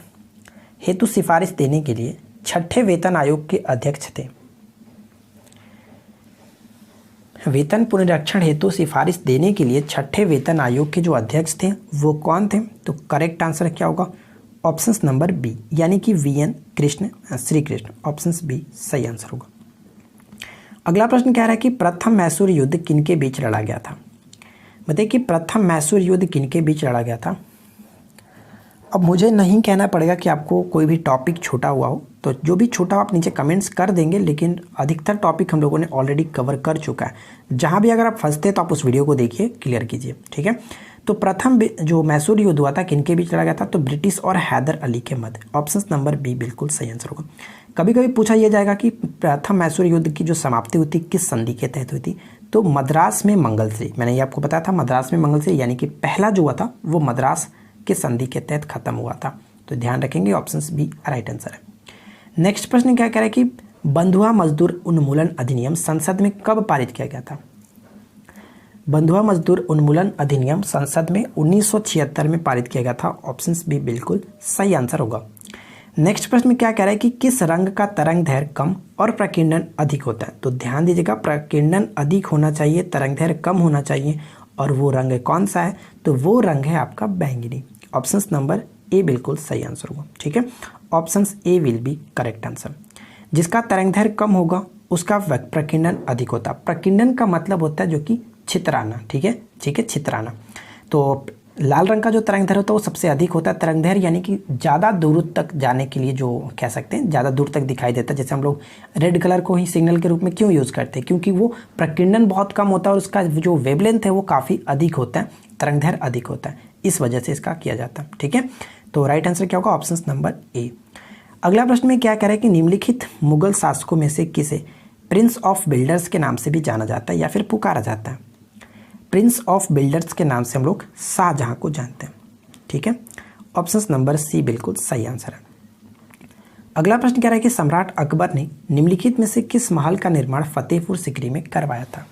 हेतु सिफारिश देने के लिए 6ठे वेतन आयोग के अध्यक्ष थे। वेतन पुनरीक्षण हेतु सिफारिश देने के लिए 6ठे वेतन आयोग के जो अध्यक्ष थे वो कौन थे? तो करेक्ट आंसर क्या होगा, ऑप्शन नंबर बी, यानी कि VN Shri Krishna, option B सही आंसर होगा। अगला प्रश्न कह रहा है कि प्रथम मैसूर युद्ध किनके बीच लड़ा गया था? बताइए कि प्रथम मैसूर युद्ध किनके बीच लड़ा गया था? अब मुझे नहीं कहना पड़ेगा कि आपको कोई भी टॉपिक छूटा हुआ हो, तो जो भी छूटा हो आप नीचे कमेंट्स कर देंगे, लेकिन अधिकतर टॉपिक हम लोगों ने ऑलरेडी कवर कर चुका है। जहाँ भी अगर आप फंसते तो आप उस वीडियो को देखिए, क्लियर कीजिए। ठीक है, तो प्रथम जो मैसूर युद्ध हुआ था किनके बीच लड़ा गया था? तो ब्रिटिश और हैदर अली के मध्य, ऑप्शन नंबर बी बिल्कुल सही आंसर होगा। कभी कभी पूछा यह जाएगा कि प्रथम मैसूर युद्ध की जो समाप्ति हुई थी किस संधि के तहत हुई थी? तो मद्रास में मंगलश्री, मैंने ये आपको बताया था, मद्रास में मंगलश्री, यानी कि पहला जो हुआ था वो मद्रास के संधि के तहत खत्म हुआ था। तो ध्यान रखेंगे, ऑप्शन बी राइट आंसर है। नेक्स्ट प्रश्न क्या कह रहा है कि बंधुआ मजदूर उन्मूलन अधिनियम संसद में कब पारित किया गया था? बंधुआ मजदूर उन्मूलन अधिनियम संसद में 1976 में पारित किया गया था। ऑप्शन बी बिल्कुल सही आंसर होगा। नेक्स्ट प्रश्न में क्या कह रहा है कि किस रंग का तरंग दैर्घ्य कम और प्रकीर्णन अधिक होता है? तो ध्यान दीजिएगा, प्रकीर्णन अधिक होना चाहिए, तरंग दैर्घ्य कम होना चाहिए, और वो रंग कौन सा है? तो वो रंग है आपका बैंगनी। ऑप्शन नंबर ए बिल्कुल सही आंसर होगा। ठीक है, option A will be correct answer. जिसका तरंग दैर्घ्य कम होगा उसका प्रकीर्णन अधिक होता है। प्रकीर्णन का मतलब होता है जो कि छितराना। ठीक है, छितराना। तो लाल रंग का जो तरंग दैर्घ्य होता है वो सबसे अधिक होता है। तरंग दैर्घ्य यानी कि ज़्यादा दूर तक जाने के लिए जो कह सकते हैं, ज़्यादा दूर तक दिखाई देता है। जैसे हम लोग रेड कलर को ही सिग्नल के रूप में क्यों यूज़ करते हैं? क्योंकि वो प्रकीर्णन बहुत कम होता है और उसका जो वेवलेंथ है वो काफ़ी अधिक होता है, तरंग दैर्घ्य अधिक होता है, इस वजह से इसका किया जाता है। ठीक है, तो राइट आंसर क्या होगा? Option number A. अगला प्रश्न में क्या कह रहा है कि निम्नलिखित मुगल शासकों में से किसे प्रिंस ऑफ बिल्डर्स के नाम से भी जाना जाता है या फिर पुकारा जाता है? प्रिंस ऑफ बिल्डर्स के नाम से हम लोग शाहजहां को जानते हैं। ठीक है, ऑप्शन नंबर सी बिल्कुल सही आंसर है। अगला प्रश्न कह रहा है कि सम्राट अकबर ने निम्नलिखित में से किस महल का निर्माण फतेहपुर सीकरी में करवाया था?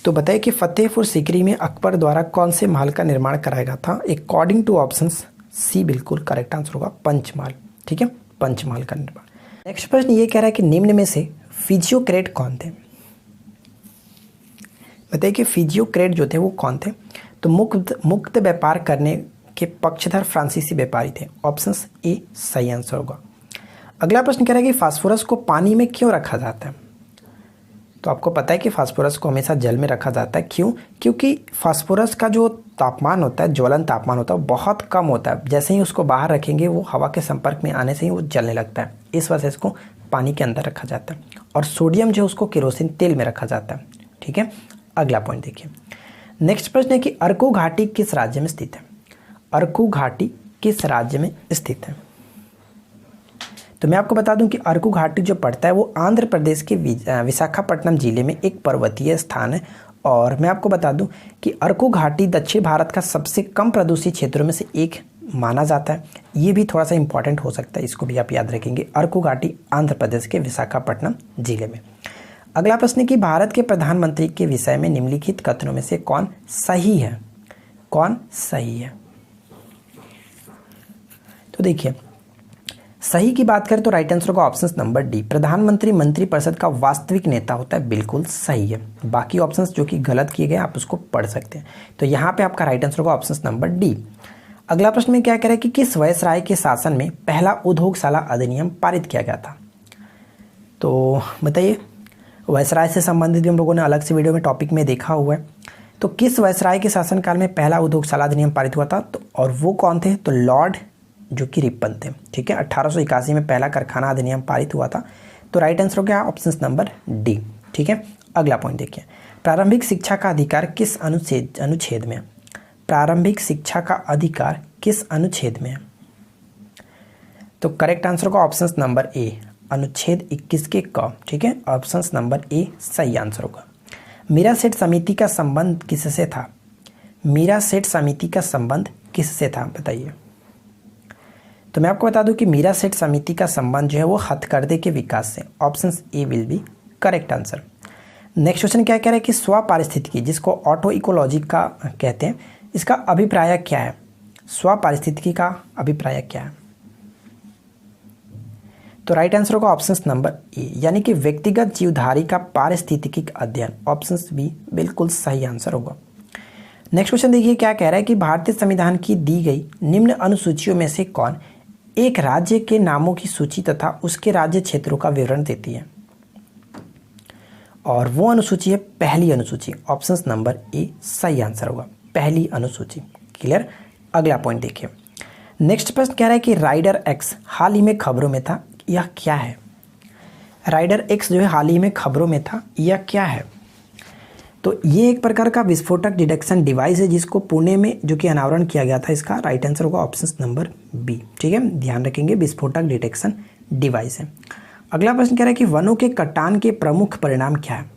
तो बताइए कि फतेहपुर सीकरी में अकबर द्वारा कौन से महल का निर्माण कराया गया था? अकॉर्डिंग टू ऑप्शन सी बिल्कुल करेक्ट आंसर होगा, पंचमहल। ठीक है, पंचमहल का निर्माण। नेक्स्ट प्रश्न ये कह रहा है कि निम्न में से फिजियोक्रेट कौन थे? बताइए कि फिजियोक्रेट जो थे वो कौन थे? तो मुक्त व्यापार करने के पक्षधर फ्रांसीसी व्यापारी थे। ऑप्शन ए सही आंसर होगा। अगला प्रश्न कह रहा है कि फास्फोरस को पानी में क्यों रखा जाता है? तो आपको पता है कि फास्फोरस को हमेशा जल में रखा जाता है। क्यों? क्योंकि फास्फोरस का जो तापमान होता है, ज्वलन तापमान होता है, बहुत कम होता है। जैसे ही उसको बाहर रखेंगे वो हवा के संपर्क में आने से ही वो जलने लगता है। इस वजह से इसको पानी के अंदर रखा जाता है। और सोडियम जो है उसको केरोसिन तेल में रखा जाता है। ठीक है, अगला पॉइंट देखिए। नेक्स्ट प्रश्न है कि अर्कू घाटी किस राज्य में स्थित है? अर्कू घाटी किस राज्य में स्थित है? तो मैं आपको बता दूं कि अर्कू घाटी जो पड़ता है वो आंध्र प्रदेश के विशाखापट्टनम जिले में एक पर्वतीय स्थान है। और मैं आपको बता दूं कि अर्कू घाटी दक्षिण भारत का सबसे कम प्रदूषित क्षेत्रों में से एक माना जाता है। ये भी थोड़ा सा इंपॉर्टेंट हो सकता है, इसको भी आप याद रखेंगे। अर्कू घाटी आंध्र प्रदेश के विशाखापट्टनम जिले में। अगला प्रश्न है कि भारत के प्रधानमंत्री के विषय में निम्नलिखित कथनों में से कौन सही है? कौन सही है? तो देखिए, सही की बात करें तो राइट आंसर होगा ऑप्शन नंबर डी। प्रधानमंत्री मंत्रिपरिषद का वास्तविक नेता होता है, बिल्कुल सही है। बाकी ऑप्शंस जो कि गलत किए गए आप उसको पढ़ सकते हैं। तो यहाँ पे आपका राइट आंसर होगा ऑप्शन नंबर डी। अगला प्रश्न में क्या कह रहा है कि किस वायसराय के शासन में पहला उद्योगशाला अधिनियम पारित किया गया था? तो बताइए, वायसराय से संबंधित भी हम लोगों ने अलग से वीडियो में टॉपिक में देखा हुआ है। तो किस वायसराय के शासनकाल में पहला उद्योगशाला अधिनियम पारित हुआ था? तो और वो कौन थे? तो लॉर्ड जो कि रिपन थे। ठीक है, 1881 में पहला कारखाना अधिनियम पारित हुआ था। तो राइट आंसर हो गया ऑप्शन नंबर डी। ठीक है, अगला पॉइंट देखिए। प्रारंभिक शिक्षा का अधिकार किस अनुच्छेद में है? प्रारंभिक शिक्षा का अधिकार किस अनुच्छेद में है? तो करेक्ट आंसर होगा ऑप्शन नंबर ए, अनुच्छेद 21 के क। ठीक है, ऑप्शन नंबर ए सही आंसर होगा। मीरा सेठ समिति का संबंध किससे था? मीरा सेठ समिति का संबंध किससे था बताइए? तो मैं आपको बता दूं कि मीरा सेठ समिति का संबंध जो है वो हथकरघे के विकास से। Option A will be correct answer. Next question क्या कह रहा है कि स्व पारिस्थितिकी, जिसको ऑटो इकोलॉजी का कहते हैं, इसका अभिप्राय क्या है? स्व पारिस्थितिकी का अभिप्राय क्या है? तो राइट आंसर होगा ऑप्शन नंबर ए, यानी कि व्यक्तिगत जीवधारी का पारिस्थितिकी अध्ययन। ऑप्शन बी बिल्कुल सही आंसर होगा। नेक्स्ट क्वेश्चन देखिए क्या कह रहा है कि भारतीय संविधान की दी गई निम्न अनुसूचियों में से कौन एक राज्य के नामों की सूची तथा उसके राज्य क्षेत्रों का विवरण देती है? और वो अनुसूची है पहली अनुसूची। ऑप्शन नंबर ए सही आंसर होगा, पहली अनुसूची। क्लियर, अगला पॉइंट देखिए। नेक्स्ट प्रश्न कह रहा है कि राइडर एक्स हाल ही में खबरों में था, यह क्या है? राइडर एक्स जो है हाल ही में खबरों में था, यह क्या है? तो ये एक प्रकार का विस्फोटक डिटेक्शन डिवाइस है जिसको पुणे में जो कि अनावरण किया गया था। इसका राइट आंसर होगा ऑप्शन नंबर बी। ठीक है, ध्यान रखेंगे, विस्फोटक डिटेक्शन डिवाइस है। अगला प्रश्न कह रहा है कि वनों के कटान के प्रमुख परिणाम क्या है?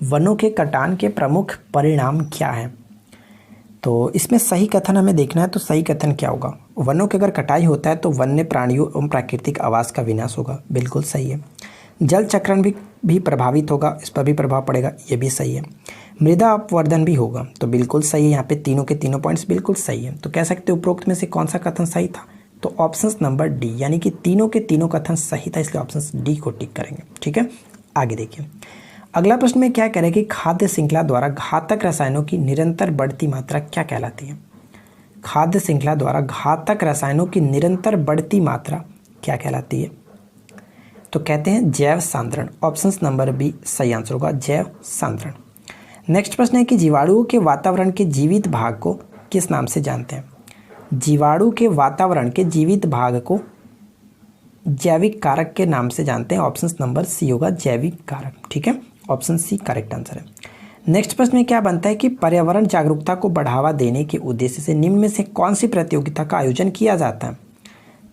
वनों के कटान के प्रमुख परिणाम क्या है? तो इसमें सही कथन हमें देखना है। तो सही कथन क्या होगा? वनों की अगर कटाई होता है तो वन्य प्राणियों एवं प्राकृतिक आवास का विनाश होगा, बिल्कुल सही है। जल चक्रण भी प्रभावित होगा, इस पर भी प्रभाव पड़ेगा, ये भी सही है। मृदा अपवर्धन भी होगा, तो बिल्कुल सही है। यहाँ पे तीनों के तीनों पॉइंट्स बिल्कुल सही है। तो कह सकते हो उपरोक्त में से कौन सा कथन सही था, तो ऑप्शन नंबर डी, यानी कि तीनों के तीनों कथन सही था, इसलिए ऑप्शन डी को टिक करेंगे। ठीक है, आगे देखिए। अगला प्रश्न में क्या कह रहे हैं कि खाद्य श्रृंखला द्वारा घातक रसायनों की निरंतर बढ़ती मात्रा क्या कहलाती है। खाद्य श्रृंखला द्वारा घातक रसायनों की निरंतर बढ़ती मात्रा क्या कहलाती है, तो कहते हैं जैव सांद्रण। ऑप्शन नंबर बी सही आंसर होगा, जैव सांद्रण। नेक्स्ट प्रश्न है कि जीवाणुओं के वातावरण के जीवित भाग को किस नाम से जानते हैं। जीवाणु के वातावरण के जीवित भाग को जैविक कारक के नाम से जानते हैं। ऑप्शन नंबर सी होगा, जैविक कारक। ठीक है, ऑप्शन सी करेक्ट आंसर है। नेक्स्ट प्रश्न में क्या बनता है कि पर्यावरण जागरूकता को बढ़ावा देने के उद्देश्य से निम्न में से कौन सी प्रतियोगिता का आयोजन किया जाता है।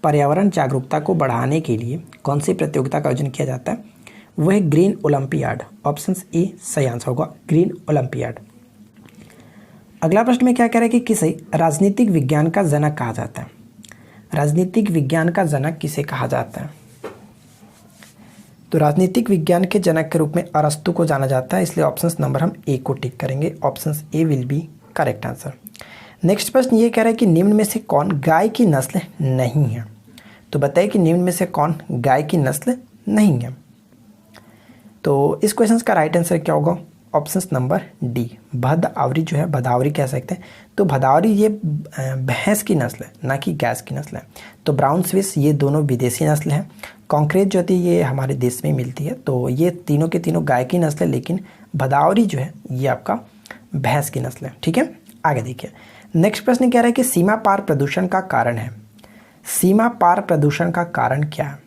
पर्यावरण जागरूकता को बढ़ाने के लिए कौन सी प्रतियोगिता का आयोजन किया जाता है, वह ग्रीन ओलंपियाड। ऑप्शन ए सही आंसर होगा, ग्रीन ओलंपियाड। अगला प्रश्न में क्या कह रहा है कि किसे राजनीतिक विज्ञान का जनक कहा जाता है। राजनीतिक विज्ञान का जनक किसे कहा जाता है, तो राजनीतिक विज्ञान के जनक के रूप में अरस्तु को जाना जाता है, इसलिए ऑप्शन नंबर हम ए को टिक करेंगे। Option A will be correct answer. Next प्रश्न ये कह रहा है कि निम्न में से कौन गाय की नस्ल नहीं है, तो बताइए कि निम्न में से कौन गाय की नस्ल नहीं है। तो इस क्वेश्चन का राइट आंसर क्या होगा, ऑप्शन नंबर डी, भदावरी जो है, भदावरी कह सकते हैं। तो भदावरी ये भैंस की नस्ल है, ना कि गैस की नस्ल है। तो ब्राउन स्विस ये दोनों विदेशी नस्ल हैं। कॉन्क्रेज जो होती है ये हमारे देश में मिलती है। तो ये तीनों के तीनों गाय की नस्ल है, लेकिन भदावरी जो है ये आपका भैंस की नस्ल है। ठीक है, आगे देखिए। नेक्स्ट प्रश्न कह रहा है कि सीमा पार प्रदूषण का कारण है। सीमा पार प्रदूषण का कारण क्या है।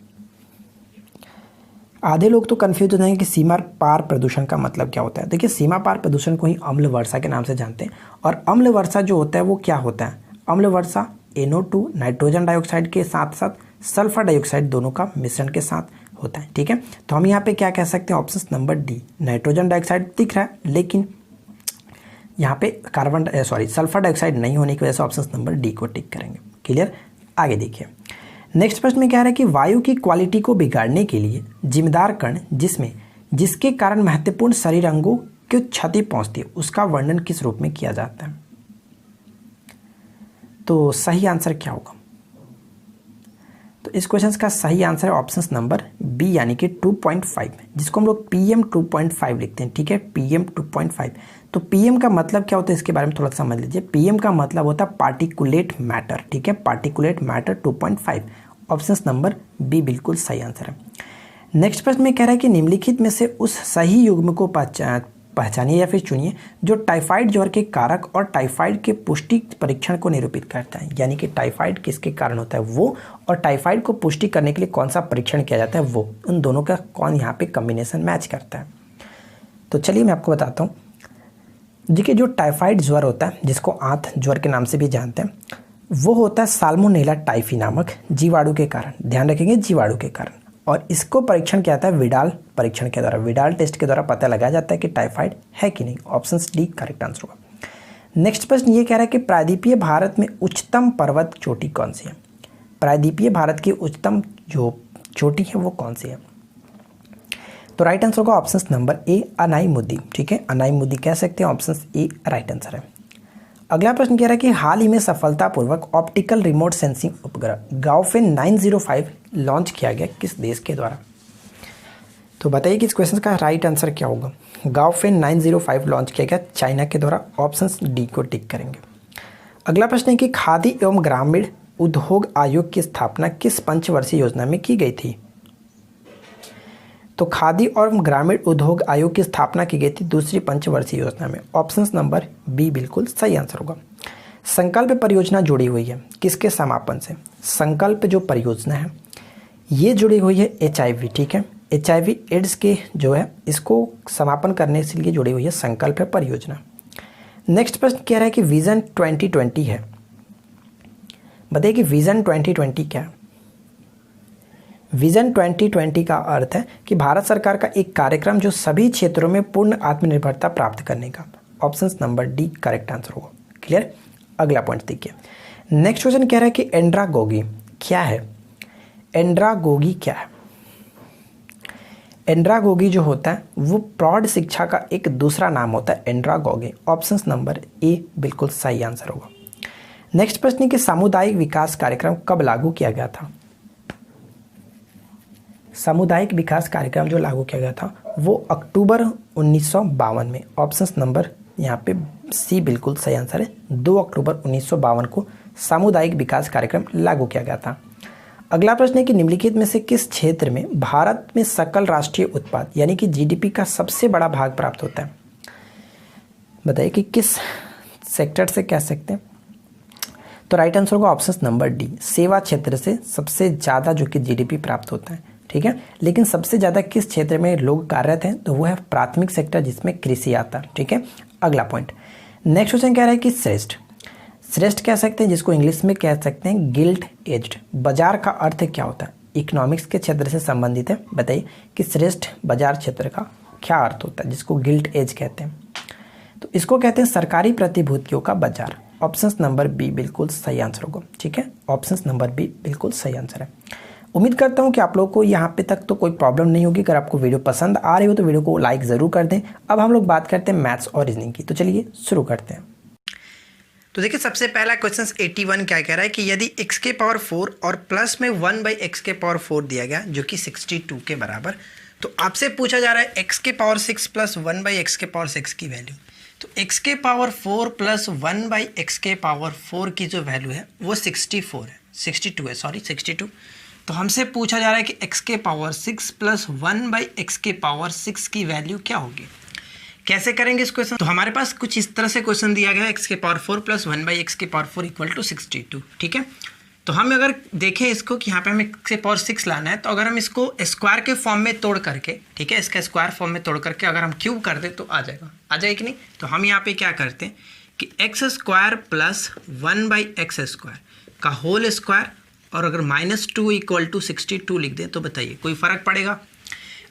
आधे लोग तो कंफ्यूज हो जाएंगे कि सीमा पार प्रदूषण का मतलब क्या होता है। देखिए, सीमा पार प्रदूषण को ही अम्ल वर्षा के नाम से जानते हैं। और अम्ल वर्षा जो होता है वो क्या होता है, अम्ल वर्षा NO2 नाइट्रोजन डाइऑक्साइड के साथ साथ सल्फर डाइऑक्साइड दोनों का मिश्रण के साथ होता है। ठीक है, तो हम यहाँ पे क्या कह सकते हैं, option number D, nitrogen dioxide दिख रहा है लेकिन यहाँ पे सल्फर डाइऑक्साइड नहीं होने की वजह से ऑप्शन नंबर डी को टिक करेंगे। क्लियर, आगे देखिए। नेक्स्ट प्रश्न में क्या है कि वायु की क्वालिटी को बिगाड़ने के लिए जिम्मेदार कण जिसके कारण महत्वपूर्ण शरीर अंगों को क्षति पहुंचती है, उसका वर्णन किस रूप में किया जाता है। तो सही आंसर क्या होगा, तो इस क्वेश्चन का सही आंसर है ऑप्शन नंबर बी, यानी कि 2.5, जिसको हम लोग PM 2.5 लिखते हैं। ठीक है, PM 2.5। तो PM का मतलब क्या होता है, इसके बारे में थोड़ा समझ लीजिए। PM का मतलब होता है पार्टिकुलेट मैटर। ठीक है, particulate matter 2.5, option number B बिल्कुल सही आंसर है। नेक्स्ट प्रश्न में कह रहा है कि निम्नलिखित में से उस सही युग्म को पहचानिए या फिर चुनिए जो टाइफाइड ज्वर के कारक और टाइफाइड के पुष्टि परीक्षण को निरूपित करता है। यानी कि टाइफाइड किसके कारण होता है वो, और टाइफाइड को पुष्टि करने के लिए कौन सा परीक्षण किया जाता है वो, उन दोनों का कौन यहाँ पे कॉम्बिनेशन मैच करता है। तो चलिए मैं आपको बताता हूँ। देखिए, जो टाइफाइड ज्वर होता है, जिसको आंत ज्वर के नाम से भी जानते हैं, वो होता है साल्मोनेला टाइफी नामक जीवाणु के कारण। ध्यान रखेंगे, जीवाणु के कारण। और इसको परीक्षण किया जाता है विडाल परीक्षण के द्वारा। विडाल टेस्ट के द्वारा पता लगाया जाता है कि टाइफाइड है कि नहीं। ऑप्शन डी करेक्ट आंसर होगा। नेक्स्ट प्रश्न ये कह रहा है कि प्रायद्वीपीय भारत में उच्चतम पर्वत चोटी कौन सी है। प्रायद्वीपीय भारत की उच्चतम जो चोटी है वो कौन सी है, तो राइट आंसर होगा ऑप्शन नंबर ए, अनाईमुदी। ठीक है, अनाईमुदी कह सकते हैं, ऑप्शन ए राइट आंसर है। अगला प्रश्न कह रहा है कि हाल ही में सफलतापूर्वक ऑप्टिकल रिमोट सेंसिंग उपग्रह गाओफेन 905 लॉन्च किया गया किस देश के द्वारा। तो बताइए कि इस क्वेश्चन का राइट आंसर क्या होगा। गाओफेन 905 लॉन्च किया गया चाइना के द्वारा। ऑप्शन डी को टिक करेंगे। अगला प्रश्न है कि खादी एवं ग्रामीण उद्योग आयोग की स्थापना किस पंचवर्षीय योजना में की गई थी। तो खादी और ग्रामीण उद्योग आयोग की स्थापना की गई थी दूसरी पंचवर्षीय योजना में। ऑप्शन नंबर बी बिल्कुल सही आंसर होगा। संकल्प परियोजना जुड़ी हुई है किसके समापन से। संकल्प जो परियोजना है ये जुड़ी हुई है HIV। ठीक है, HIV एड्स के जो है इसको समापन करने के लिए जुड़ी हुई है संकल्प है परियोजना। नेक्स्ट प्रश्न कह रहा है कि विजन 2020 है। बताइए कि विजन 2020 क्या है। विजन 2020 का अर्थ है कि भारत सरकार का एक कार्यक्रम जो सभी क्षेत्रों में पूर्ण आत्मनिर्भरता प्राप्त करने का। Option number D correct answer होगा। क्लियर, अगला पॉइंट देखिए। नेक्स्ट क्वेश्चन कह रहा है कि एंड्रागोगी क्या है? एंड्रागोगी क्या है? एंड्रागोगी जो होता है वो प्रौढ़ शिक्षा का एक दूसरा नाम होता है एंड्रागोगी। ऑप्शन नंबर ए बिल्कुल सही आंसर होगा। नेक्स्ट प्रश्न है कि सामुदायिक विकास कार्यक्रम कब लागू किया गया था? सामुदायिक विकास कार्यक्रम जो लागू किया गया था वो अक्टूबर 1952 में। ऑप्शन नंबर यहाँ पे सी बिल्कुल सही आंसर है। 2 अक्टूबर 1952 को सामुदायिक विकास कार्यक्रम लागू किया गया था। अगला प्रश्न है कि निम्नलिखित में से किस क्षेत्र में भारत में सकल राष्ट्रीय उत्पाद यानी कि जीडीपी का सबसे बड़ा भाग प्राप्त होता है? बताइए कि किस सेक्टर से कह सकते हैं। तो राइट आंसर होगा ऑप्शन नंबर डी, सेवा क्षेत्र से सबसे ज़्यादा जो कि जीडीपी प्राप्त होता है। ठीक है, लेकिन सबसे ज़्यादा किस क्षेत्र में लोग कार्यरत हैं? तो वो है प्राथमिक सेक्टर जिसमें कृषि आता है। ठीक है, अगला पॉइंट। नेक्स्ट क्वेश्चन कह रहा है कि श्रेष्ठ कह सकते हैं जिसको इंग्लिश में कह सकते हैं गिल्ड एज्ड। बाजार का अर्थ क्या होता है? इकोनॉमिक्स के क्षेत्र से संबंधित है। बताइए कि श्रेष्ठ बाजार क्षेत्र का क्या अर्थ होता है जिसको गिल्ड एज कहते हैं? तो इसको कहते हैं सरकारी प्रतिभूतियों का बाजार। ऑप्शन नंबर बी बिल्कुल सही आंसर होगा। ठीक है, ऑप्शन नंबर बी बिल्कुल सही आंसर है। उम्मीद करता हूँ कि आप लोगों को यहाँ पे तक तो कोई प्रॉब्लम नहीं होगी। अगर आपको वीडियो पसंद आ रही हो तो वीडियो को लाइक ज़रूर कर दें। अब हम लोग बात करते हैं मैथ्स और रीजनिंग की, तो चलिए शुरू करते हैं। तो देखिए सबसे पहला क्वेश्चन 81 क्या कह रहा है कि यदि x के पावर 4 और प्लस में 1/x के पावर 4 दिया गया जो कि 62 के बराबर, तो आपसे पूछा जा रहा है x के पावर 6 प्लस 1/x के पावर 6 की वैल्यू। तो x के पावर 4 प्लस 1/x के पावर 4 की जो वैल्यू है वो 62। तो हमसे पूछा जा रहा है कि x के पावर 6 प्लस 1/x के पावर 6 की वैल्यू क्या होगी। कैसे करेंगे इस क्वेश्चन? तो हमारे पास कुछ इस तरह से क्वेश्चन दिया गया है x के पावर 4 प्लस 1/x के पावर 4 इक्वल टू 62। ठीक है, तो हम अगर देखें इसको कि यहाँ पे हमें x के पावर 6 लाना है, तो अगर हम इसको स्क्वायर के फॉर्म में तोड़ करके, ठीक है, इसका स्क्वायर फॉर्म में तोड़ करके अगर हम क्यूब कर दें तो आ जाएगा कि नहीं? तो हम यहाँ पे क्या करते हैं कि x square plus 1/x square का होल स्क्वायर और अगर -2 इक्वल टू 62 लिख दें तो बताइए कोई फ़र्क पड़ेगा?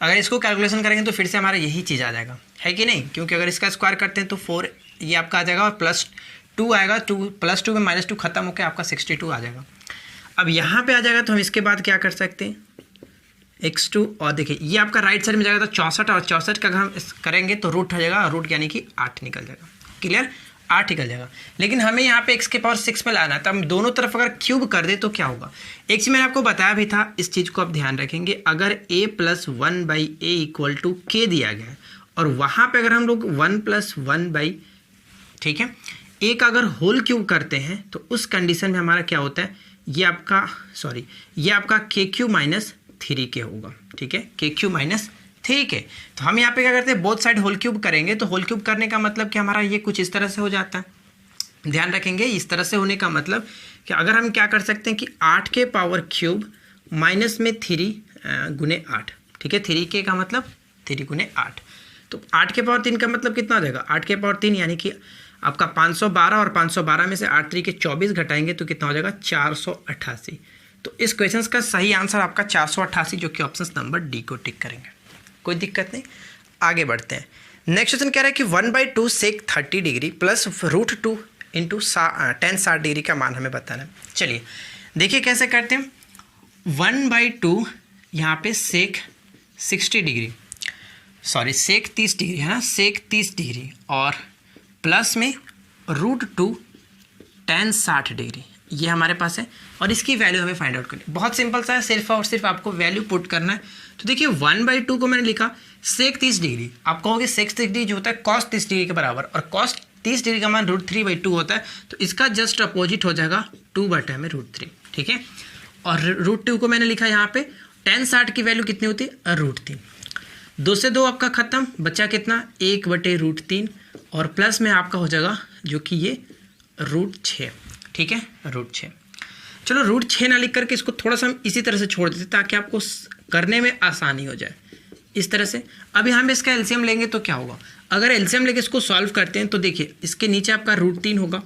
अगर इसको कैलकुलेशन करेंगे तो फिर से हमारा यही चीज़ आ जाएगा, है कि नहीं? क्योंकि अगर इसका स्क्वायर करते हैं तो 4 ये आपका आ जाएगा और +2 आएगा। 2 +2 में -2 खत्म होकर आपका 62 आ जाएगा। अब यहाँ पे आ जाएगा तो हम इसके बाद क्या कर सकते हैं x2 और देखिए ये आपका राइट साइड में जाएगा तो 64 और 64 का अगर हम करेंगे तो रूट हो जाएगा, रूट यानी कि 8 निकल जाएगा। क्लियर, 8 निकल जाएगा। लेकिन हमें यहाँ पे x के पावर 6 पे लाना है, तो हम दोनों तरफ अगर क्यूब कर दे तो क्या होगा? एक चीज़ मैंने आपको बताया भी था, इस चीज़ को आप ध्यान रखेंगे। अगर a plus 1/a equal to k दिया गया है और वहाँ पे अगर हम लोग 1 प्लस 1/, ठीक है, a का अगर होल क्यूब करते हैं तो उस कंडीशन में हमारा क्या होता है, ये आपका KQ माइनस 3k होगा। ठीक है, KQ माइनस 3k। तो हम यहाँ पे क्या करते हैं, बोथ साइड होल क्यूब करेंगे। तो होल क्यूब करने का मतलब कि हमारा ये कुछ इस तरह से हो जाता है। ध्यान रखेंगे, इस तरह से होने का मतलब कि अगर हम क्या कर सकते हैं कि 8 के पावर क्यूब माइनस में 3 गुने 8। ठीक है, 3k का मतलब 3 गुने 8। तो 8 के पावर 3 का मतलब कितना हो जाएगा? 8 के पावर 3 यानी कि आपका 512 और 512 में से 8 3 के 24 घटाएंगे तो कितना हो जाएगा? 488। तो इस क्वेश्चन का सही आंसर आपका 488, जो कि ऑप्शन नंबर डी को टिक करेंगे। कोई दिक्कत नहीं, आगे बढ़ते हैं। नेक्स्ट क्वेश्चन कह रहा है कि 1/2 सेक 30 degree plus √2 into tan 60 degree का मान हमें बताना है। चलिए देखिए कैसे करते हैं। 1/2 यहाँ पे सेक 60 डिग्री, सॉरी सेक 30 डिग्री है ना, सेक 30 डिग्री और प्लस में √2 tan 60 डिग्री, ये हमारे पास है और इसकी वैल्यू हमें फाइंड आउट करनी है। बहुत सिंपल सा है, सिर्फ और सिर्फ आपको वैल्यू पुट करना है। तो देखिए 1/2 को मैंने लिखा सेक 30 डिग्री। आप कहोगे सेक 30 डिग्री जो होता है cos 30 डिग्री के बराबर, और cos 30 डिग्री का मान √3/2 होता है। तो इसका जस्ट अपोजिट हो जाएगा 2/3। ठीक है, और √2 को मैंने लिखा यहाँ पे tan 60 की वैल्यू कितनी होती है? √3। 2 से 2 आपका खत्म, बचा कितना? 1/√3 और प्लस में आपका हो जाएगा जो कि ये √6। ठीक है, √6। चलो √6 ना लिख करके इसको थोड़ा सा हम इसी तरह से छोड़ देते ताकि आपको करने में आसानी हो जाए, इस तरह से। अभी हम इसका एलसीएम लेंगे तो क्या होगा? अगर एलसीएम लेके इसको सॉल्व करते हैं तो देखिए इसके नीचे आपका √3 होगा।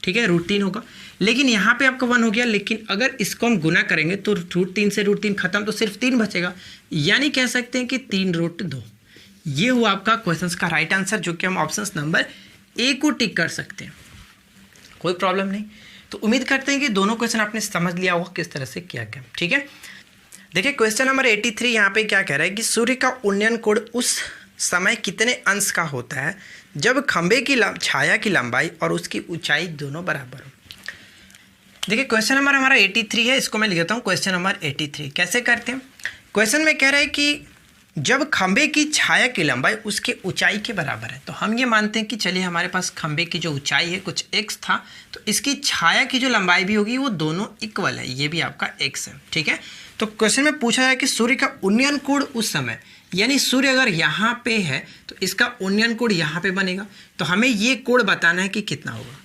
ठीक है, √3 होगा, लेकिन यहाँ पे आपका 1 हो गया। लेकिन अगर इसको हम गुना करेंगे तो √3 से √3 खत्म, तो सिर्फ 3 बचेगा, यानी कह सकते हैं कि 3√2। ये हुआ आपका क्वेश्चन का राइट आंसर, जो कि हम ऑप्शन नंबर ए को टिक कर सकते हैं। कोई प्रॉब्लम नहीं। तो उम्मीद करते हैं कि दोनों क्वेश्चन आपने समझ लिया होगा किस तरह से किया गया। ठीक है, देखिए क्वेश्चन नंबर 83 यहाँ पे क्या कह रहा है कि सूर्य का उन्नयन कोण उस समय कितने अंश का होता है जब खंभे की छाया की लंबाई और उसकी ऊंचाई दोनों बराबर हो। देखिए क्वेश्चन नंबर हमारा 83 है, इसको मैं लिख देता हूँ क्वेश्चन नंबर 83। कैसे करते हैं, क्वेश्चन में कह रहा है कि जब खंभे की छाया की लंबाई उसके ऊंचाई के बराबर है, तो हम ये मानते हैं कि चलिए हमारे पास खंभे की जो ऊंचाई है कुछ x था, तो इसकी छाया की जो लंबाई भी होगी वो दोनों इक्वल है, ये भी आपका x है। ठीक है, तो क्वेश्चन में पूछा जाए कि सूर्य का उन्नयन कोण उस समय, यानी सूर्य अगर यहाँ पे है तो इसका उन्नयन कोण यहाँ पे बनेगा, तो हमें ये कोण बताना है कि कितना होगा।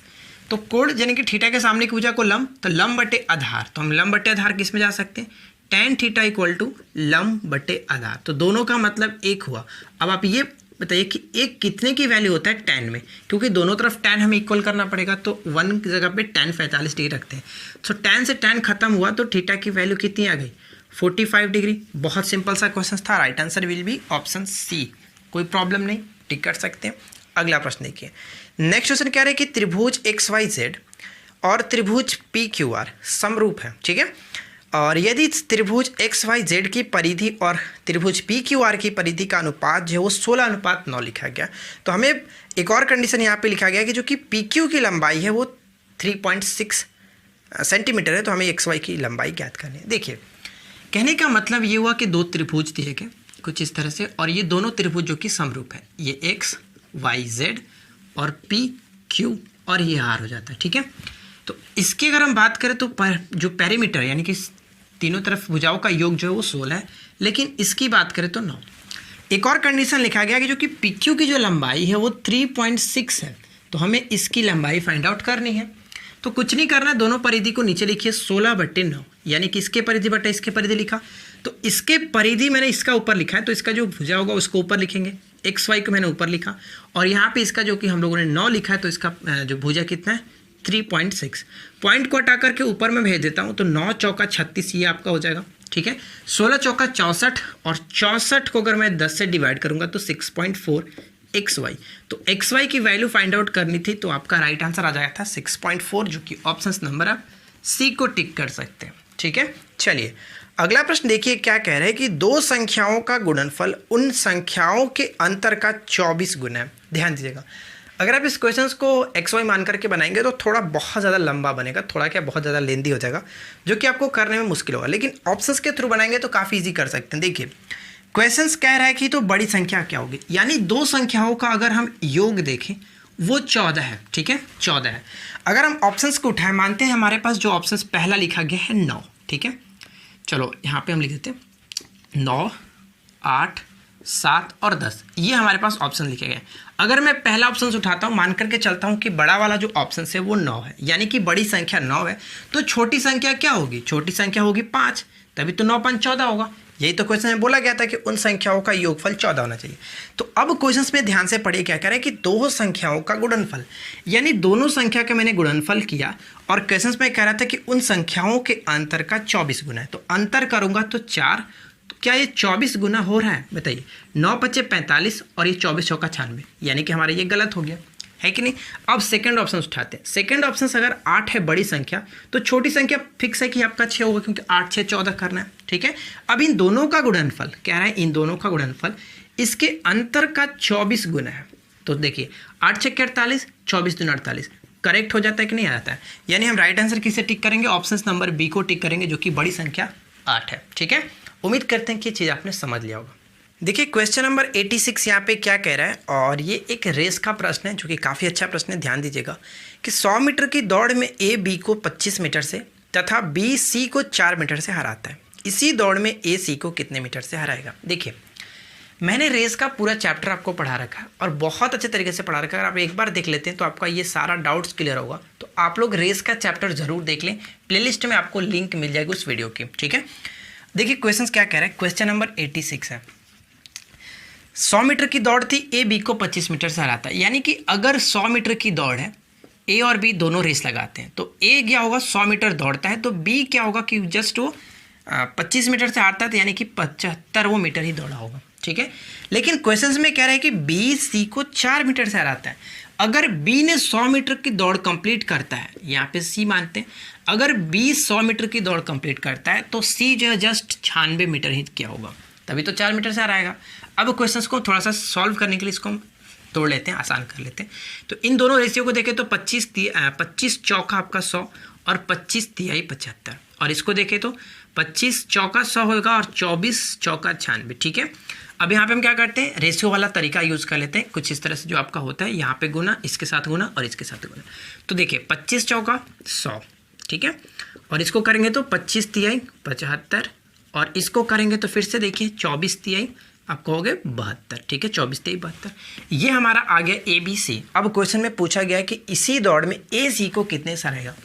तो कोण यानी कि थीटा के सामने की भुजा को लंब, तो लंब बटे आधार, तो हम लंब बटे आधार किस में जा सकते हैं, tan थीटा इक्वल टू लंब बटे आधार, तो दोनों का मतलब एक हुआ। अब आप ये बताइए कि एक कितने की वैल्यू होता है tan में, क्योंकि दोनों तरफ tan हमें इक्वल करना पड़ेगा, तो 1 की जगह पे tan 45 डिग्री रखते हैं। तो tan से tan खत्म हुआ तो थीटा की वैल्यू कितनी आ गई, 45 डिग्री। बहुत सिंपल सा क्वेश्चन था, right answer will be option C. कोई प्रॉब्लम नहीं, टिक कर सकते हैं। अगला प्रश्न देखिए, नेक्स्ट क्वेश्चन कह रहे हैं कि त्रिभुज XYZ और त्रिभुज PQR समरूप है। ठीक है, और यदि त्रिभुज XYZ की परिधि और त्रिभुज PQR की परिधि का अनुपात जो है वो 16:9 लिखा गया, तो हमें एक और कंडीशन यहाँ पे लिखा गया कि जो कि PQ की लंबाई है वो 3.6 सेंटीमीटर है, तो हमें XY की लंबाई ज्ञात करनी है। देखिए कहने का मतलब ये हुआ कि दो त्रिभुज दिए गए कुछ इस तरह से, और ये दोनों त्रिभुज जो कि समरूप है, ये XYZ और PQ और ये R हो जाता है। ठीक है, तो इसकी अगर हम बात करें तो जो पेरीमीटर यानी कि तीनों तरफ भुजाओं का योग जो है वो 16 है, लेकिन इसकी बात करें तो 9। एक और कंडीशन लिखा गया कि जो कि PQ की जो लंबाई है वो 3.6 है, तो हमें इसकी लंबाई फाइंड आउट करनी है। तो कुछ नहीं करना, दोनों परिधि को नीचे लिखिए 16/9, यानी कि इसके परिधि बटे इसके परिधि लिखा, तो इसके परिधि मैंने इसका ऊपर लिखा है, तो इसका जो भुजा होगा उसको ऊपर लिखेंगे, XY को मैंने ऊपर लिखा, और यहाँ पे इसका जो कि हम लोगों ने 9 लिखा है, तो इसका जो भुजा कितना है 3.6। पॉइंट को हटा करके ऊपर में भेज देता हूँ, तो 9 चौका 36 ये आपका हो जाएगा। ठीक है, 16 चौका 64, और 64 को अगर मैं 10 से डिवाइड करूँगा तो 6.4 XY, तो XY की वैल्यू फाइंड आउट करनी थी, तो आपका राइट आंसर आ जाएगा था 6.4, जो कि ऑप्शन नंबर आप सी को टिक कर सकते हैं। ठीक है, चलिए अगला प्रश्न देखिए क्या कह रहे हैं कि दो संख्याओं का गुणनफल उन संख्याओं के अंतर का 24 गुना है। ध्यान दीजिएगा, अगर आप इस क्वेश्चन को XY मान करके बनाएंगे तो थोड़ा बहुत ज़्यादा लंबा बनेगा, थोड़ा क्या बहुत ज़्यादा लेंदी हो जाएगा, जो कि आपको करने में मुश्किल होगा, लेकिन ऑप्शंस के थ्रू बनाएंगे तो काफ़ी इजी कर सकते हैं। देखिए क्वेश्चंस कह रहा है कि तो बड़ी संख्या क्या होगी, यानी दो संख्याओं का अगर हम योग देखें वो 14 है। ठीक है, 14 है। अगर हम ऑप्शंस को उठाएं, मानते हैं हमारे पास जो ऑप्शंस पहला लिखा गया है 9। ठीक है, चलो यहाँ पे हम लिख देते हैं 9, 8, 7 और 10, ये हमारे पास ऑप्शन लिखे गए। अगर मैं पहला ऑप्शन उठाता हूँ, मान करके चलता हूँ कि बड़ा वाला जो ऑप्शन है वो 9 है, यानी कि बड़ी संख्या 9 है, तो छोटी संख्या क्या होगी, छोटी संख्या होगी 5, तभी तो 9 5 14 होगा। यही तो क्वेश्चन में बोला गया था कि उन संख्याओं का योगफल 14 होना चाहिए। तो अब क्वेश्चंस में ध्यान से पढ़िए क्या कह रहे हैं कि दो संख्याओं का गुणनफल, यानी दोनों संख्या का मैंने गुणनफल किया, और क्वेश्चंस में कह रहा था कि उन संख्याओं के अंतर का 24 गुना है, तो अंतर करूंगा तो 4, तो क्या ये 24 गुना हो रहा है, बताइए। 9 × 5 = 45 और ये 24 × 96, यानी कि हमारा ये गलत हो गया है कि नहीं। अब सेकंड ऑप्शन उठाते हैं। सेकंड ऑप्शन अगर 8 है बड़ी संख्या, तो छोटी संख्या फिक्स है कि आपका 6 होगा, क्योंकि 8 6 14 करना है। ठीक है, अब इन दोनों का गुणनफल कह रहा है, इन दोनों का गुणनफल इसके अंतर का 24 गुना है। तो देखिए 8 × 6 = 48, 24 × 2 = 48, करेक्ट हो जाता है कि नहीं आ जाता है, यानी हम राइट आंसर किसे टिक करेंगे, ऑप्शन नंबर बी को टिक करेंगे, जो कि बड़ी संख्या 8 है। ठीक है, उम्मीद करते हैं कि ये चीज़ आपने समझ लिया होगा। देखिए क्वेश्चन नंबर 86 यहाँ पे क्या कह रहा है, और ये एक रेस का प्रश्न है जो कि काफ़ी अच्छा प्रश्न है। ध्यान दीजिएगा कि 100 मीटर की दौड़ में ए बी को 25 मीटर से तथा बी सी को 4 मीटर से हराता है, इसी दौड़ में ए सी को कितने मीटर से हराएगा। देखिए मैंने रेस का पूरा चैप्टर आपको पढ़ा रखा है, और बहुत अच्छे तरीके से पढ़ा रखा है। अगर आप एक बार देख लेते हैं तो आपका ये सारा डाउट्स क्लियर होगा। तो आप लोग रेस का चैप्टर जरूर देख लें, प्लेलिस्ट में आपको लिंक मिल जाएगी उस वीडियो की। ठीक है, देखिए क्वेश्चन क्या कह रहा है, क्वेश्चन नंबर 86 है। 100 मीटर की दौड़ थी, ए बी को 25 मीटर से हराता है, यानी कि अगर 100 मीटर की दौड़ है, ए और बी दोनों रेस लगाते हैं, तो ए क्या होगा 100 मीटर दौड़ता है, तो बी क्या होगा कि जस्ट वो 25 मीटर से हारता है, तो यानी कि 75 वो मीटर ही दौड़ा होगा। ठीक है, लेकिन क्वेश्चंस में कह रहा है कि बी सी को 4 मीटर से हराता है। अगर बी ने 100 मीटर की दौड़ कंप्लीट करता है, यहाँ पे सी मानते हैं, अगर बी 100 मीटर की दौड़ कंप्लीट करता है तो सी जो है जस्ट 96 मीटर ही क्या होगा, तभी तो 4 मीटर से आ रहेगा। अब क्वेश्चंस को थोड़ा सा सॉल्व करने के लिए इसको हम तोड़ लेते हैं, आसान कर लेते हैं। तो इन दोनों रेशियो को देखें तो 25 चौका आपका 100 और 25 तिहाई 75, और इसको देखें तो 25 चौका 100 होगा और 24 चौका 96, ठीक है। अब यहाँ पे हम क्या करते हैं, रेशियो वाला तरीका यूज़ कर लेते हैं, कुछ इस तरह से जो आपका होता है, यहाँ पे गुना, इसके साथ गुना और इसके साथ गुना। तो देखिए 25 चौका 100, ठीक है, और इसको करेंगे तो 25 तिहाई 75, और इसको करेंगे तो फिर से देखिए 24 तिहाई आपको हो गए 72, ठीक है, 24 तिहाई 72। ये हमारा आ गया ABC। अब क्वेश्चन में पूछा गया कि इसी दौड़ में AC को कितने से हराएगा,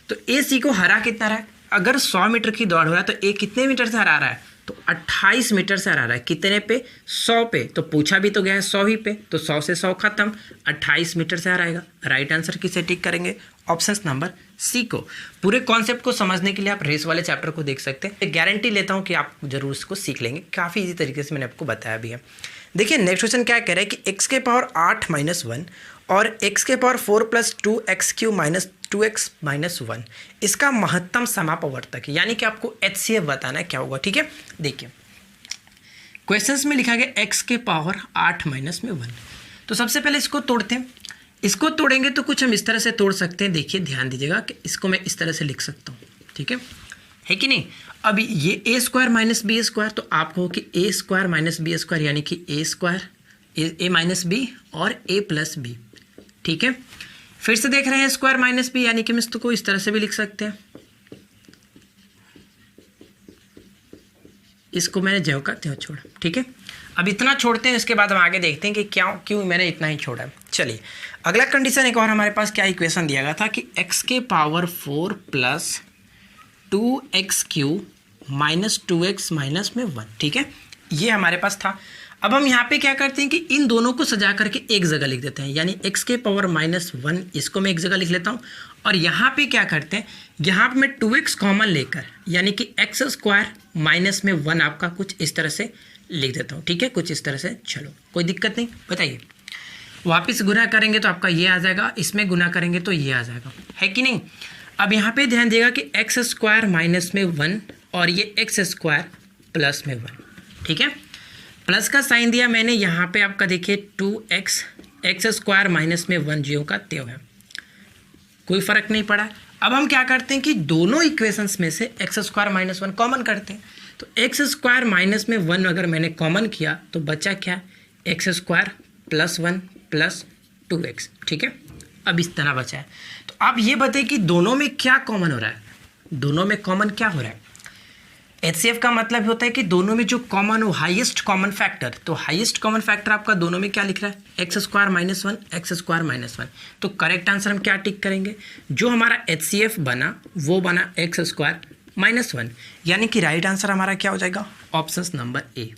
तो AC को हरा कितना रहा है, अगर 100 मीटर की दौड़ हो रहा है तो A कितने मीटर से हरा रहा है, तो 28 मीटर से हरा रहा है। कितने पे, 100 पे, तो पूछा भी तो गया है 100 ही पे, तो 100 से 100 खत्म, 28 मीटर से हराएगा। राइट आंसर किसे टिक करेंगे, ऑप्शन नंबर सी को। पूरे कॉन्सेप्ट को समझने के लिए आप रेस वाले चैप्टर को देख सकते हैं। गारंटी लेता हूँ कि आप जरूर इसको सीख लेंगे, काफ़ी इजी तरीके से मैंने आपको बताया भी है। देखिए नेक्स्ट क्वेश्चन क्या कह रहा है कि x के पावर 8 - 1 और x के पावर 4 + 2x³ - 2x - 1 इसका महत्तम समापवर्तक, यानी कि आपको HCF बताना है क्या होगा, ठीक है। देखिए क्वेश्चंस में लिखा गया x के पावर 8 - 1, तो सबसे पहले इसको तोड़ते हैं। इसको तोड़ेंगे तो कुछ हम इस तरह से तोड़ सकते हैं, देखिए ध्यान दीजिएगा कि इसको मैं इस तरह से लिख सकता हूँ, ठीक है कि नहीं। अब ये a² - b², तो आप कहो कि a² - b² यानी कि a - b और a + b, ठीक है। फिर से देख रहे हैं स्क्वायर माइनस b, यानी कि हम इसको इस तरह से भी लिख सकते हैं, इसको मैंने ज्यों का त्यों छोड़ा, ठीक है। अब इतना छोड़ते हैं, इसके बाद हम आगे देखते हैं कि क्यों मैंने इतना ही छोड़ा। चलिए अगला कंडीशन एक और हमारे पास क्या इक्वेशन दिया गया था कि x के पावर 4 + 2x³ - 2x - 1, ठीक है, ये हमारे पास था। अब हम यहाँ पे क्या करते हैं कि इन दोनों को सजा करके एक जगह लिख देते हैं, यानी x के पावर -1 इसको मैं एक जगह लिख लेता हूँ, और यहाँ पे क्या करते हैं, यहाँ पे मैं 2x कॉमन लेकर, यानी कि x² - 1 आपका कुछ इस तरह से लिख देता हूँ, ठीक है, कुछ इस तरह से। चलो कोई दिक्कत नहीं, बताइए। वापस गुना करेंगे तो आपका ये आ जाएगा, इसमें गुना करेंगे तो ये आ जाएगा, है कि नहीं। अब यहाँ पे ध्यान देगा कि x² - 1 और ये x² + 1, ठीक है। प्लस का साइन दिया मैंने, यहाँ पे आपका देखिए 2x x² - 1 ज्यों का त्यों है, कोई फर्क नहीं पड़ा। अब हम क्या करते हैं कि दोनों इक्वेशंस में से x² - 1 कॉमन करते हैं, तो x² - 1 अगर मैंने कॉमन किया तो बचा क्या, x² + 1 + 2x, ठीक है। अब इस तरह बचा है, तो आप ये बताइए कि दोनों में क्या कॉमन हो रहा है, दोनों में कॉमन क्या हो रहा है। HCF का मतलब होता है कि दोनों में जो कॉमन हो, हाईएस्ट कॉमन फैक्टर, तो हाईएस्ट कॉमन फैक्टर आपका दोनों में क्या लिख रहा है, x² - 1 x² - 1, तो करेक्ट आंसर हम क्या टिक करेंगे, जो हमारा HCF बना वो बना x² - 1, यानी कि राइट आंसर हमारा क्या हो जाएगा, ऑप्शन नंबर ए,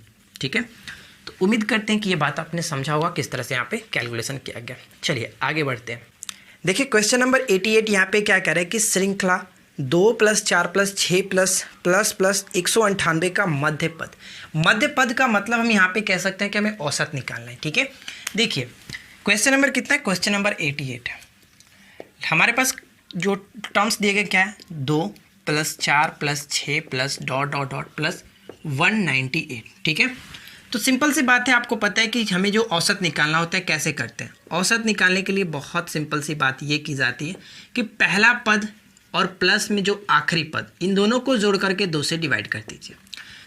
ठीक है। तो उम्मीद करते हैं कि ये बात आपने समझा होगा किस तरह से यहाँ पे कैलकुलेशन किया गया। चलिए आगे बढ़ते हैं। देखिए क्वेश्चन नंबर 88 यहाँ पे क्या कह रहा है कि श्रृंखला 2 + 4 + 6 + 198 का मध्य पद का मतलब हम यहाँ पे कह सकते हैं कि हमें औसत निकालना है, ठीक है। देखिए क्वेश्चन नंबर कितना है, क्वेश्चन नंबर 88 है। हमारे पास जो टर्म्स दिए गए क्या है, 2 + 4 + 6 + ... + 198, ठीक है। तो सिंपल सी बात है, आपको पता है कि हमें जो औसत निकालना होता है कैसे करते हैं। औसत निकालने के लिए बहुत सिंपल सी बात ये की जाती है कि पहला पद और प्लस में जो आखिरी पद, इन दोनों को जोड़ करके 2 से डिवाइड कर दीजिए।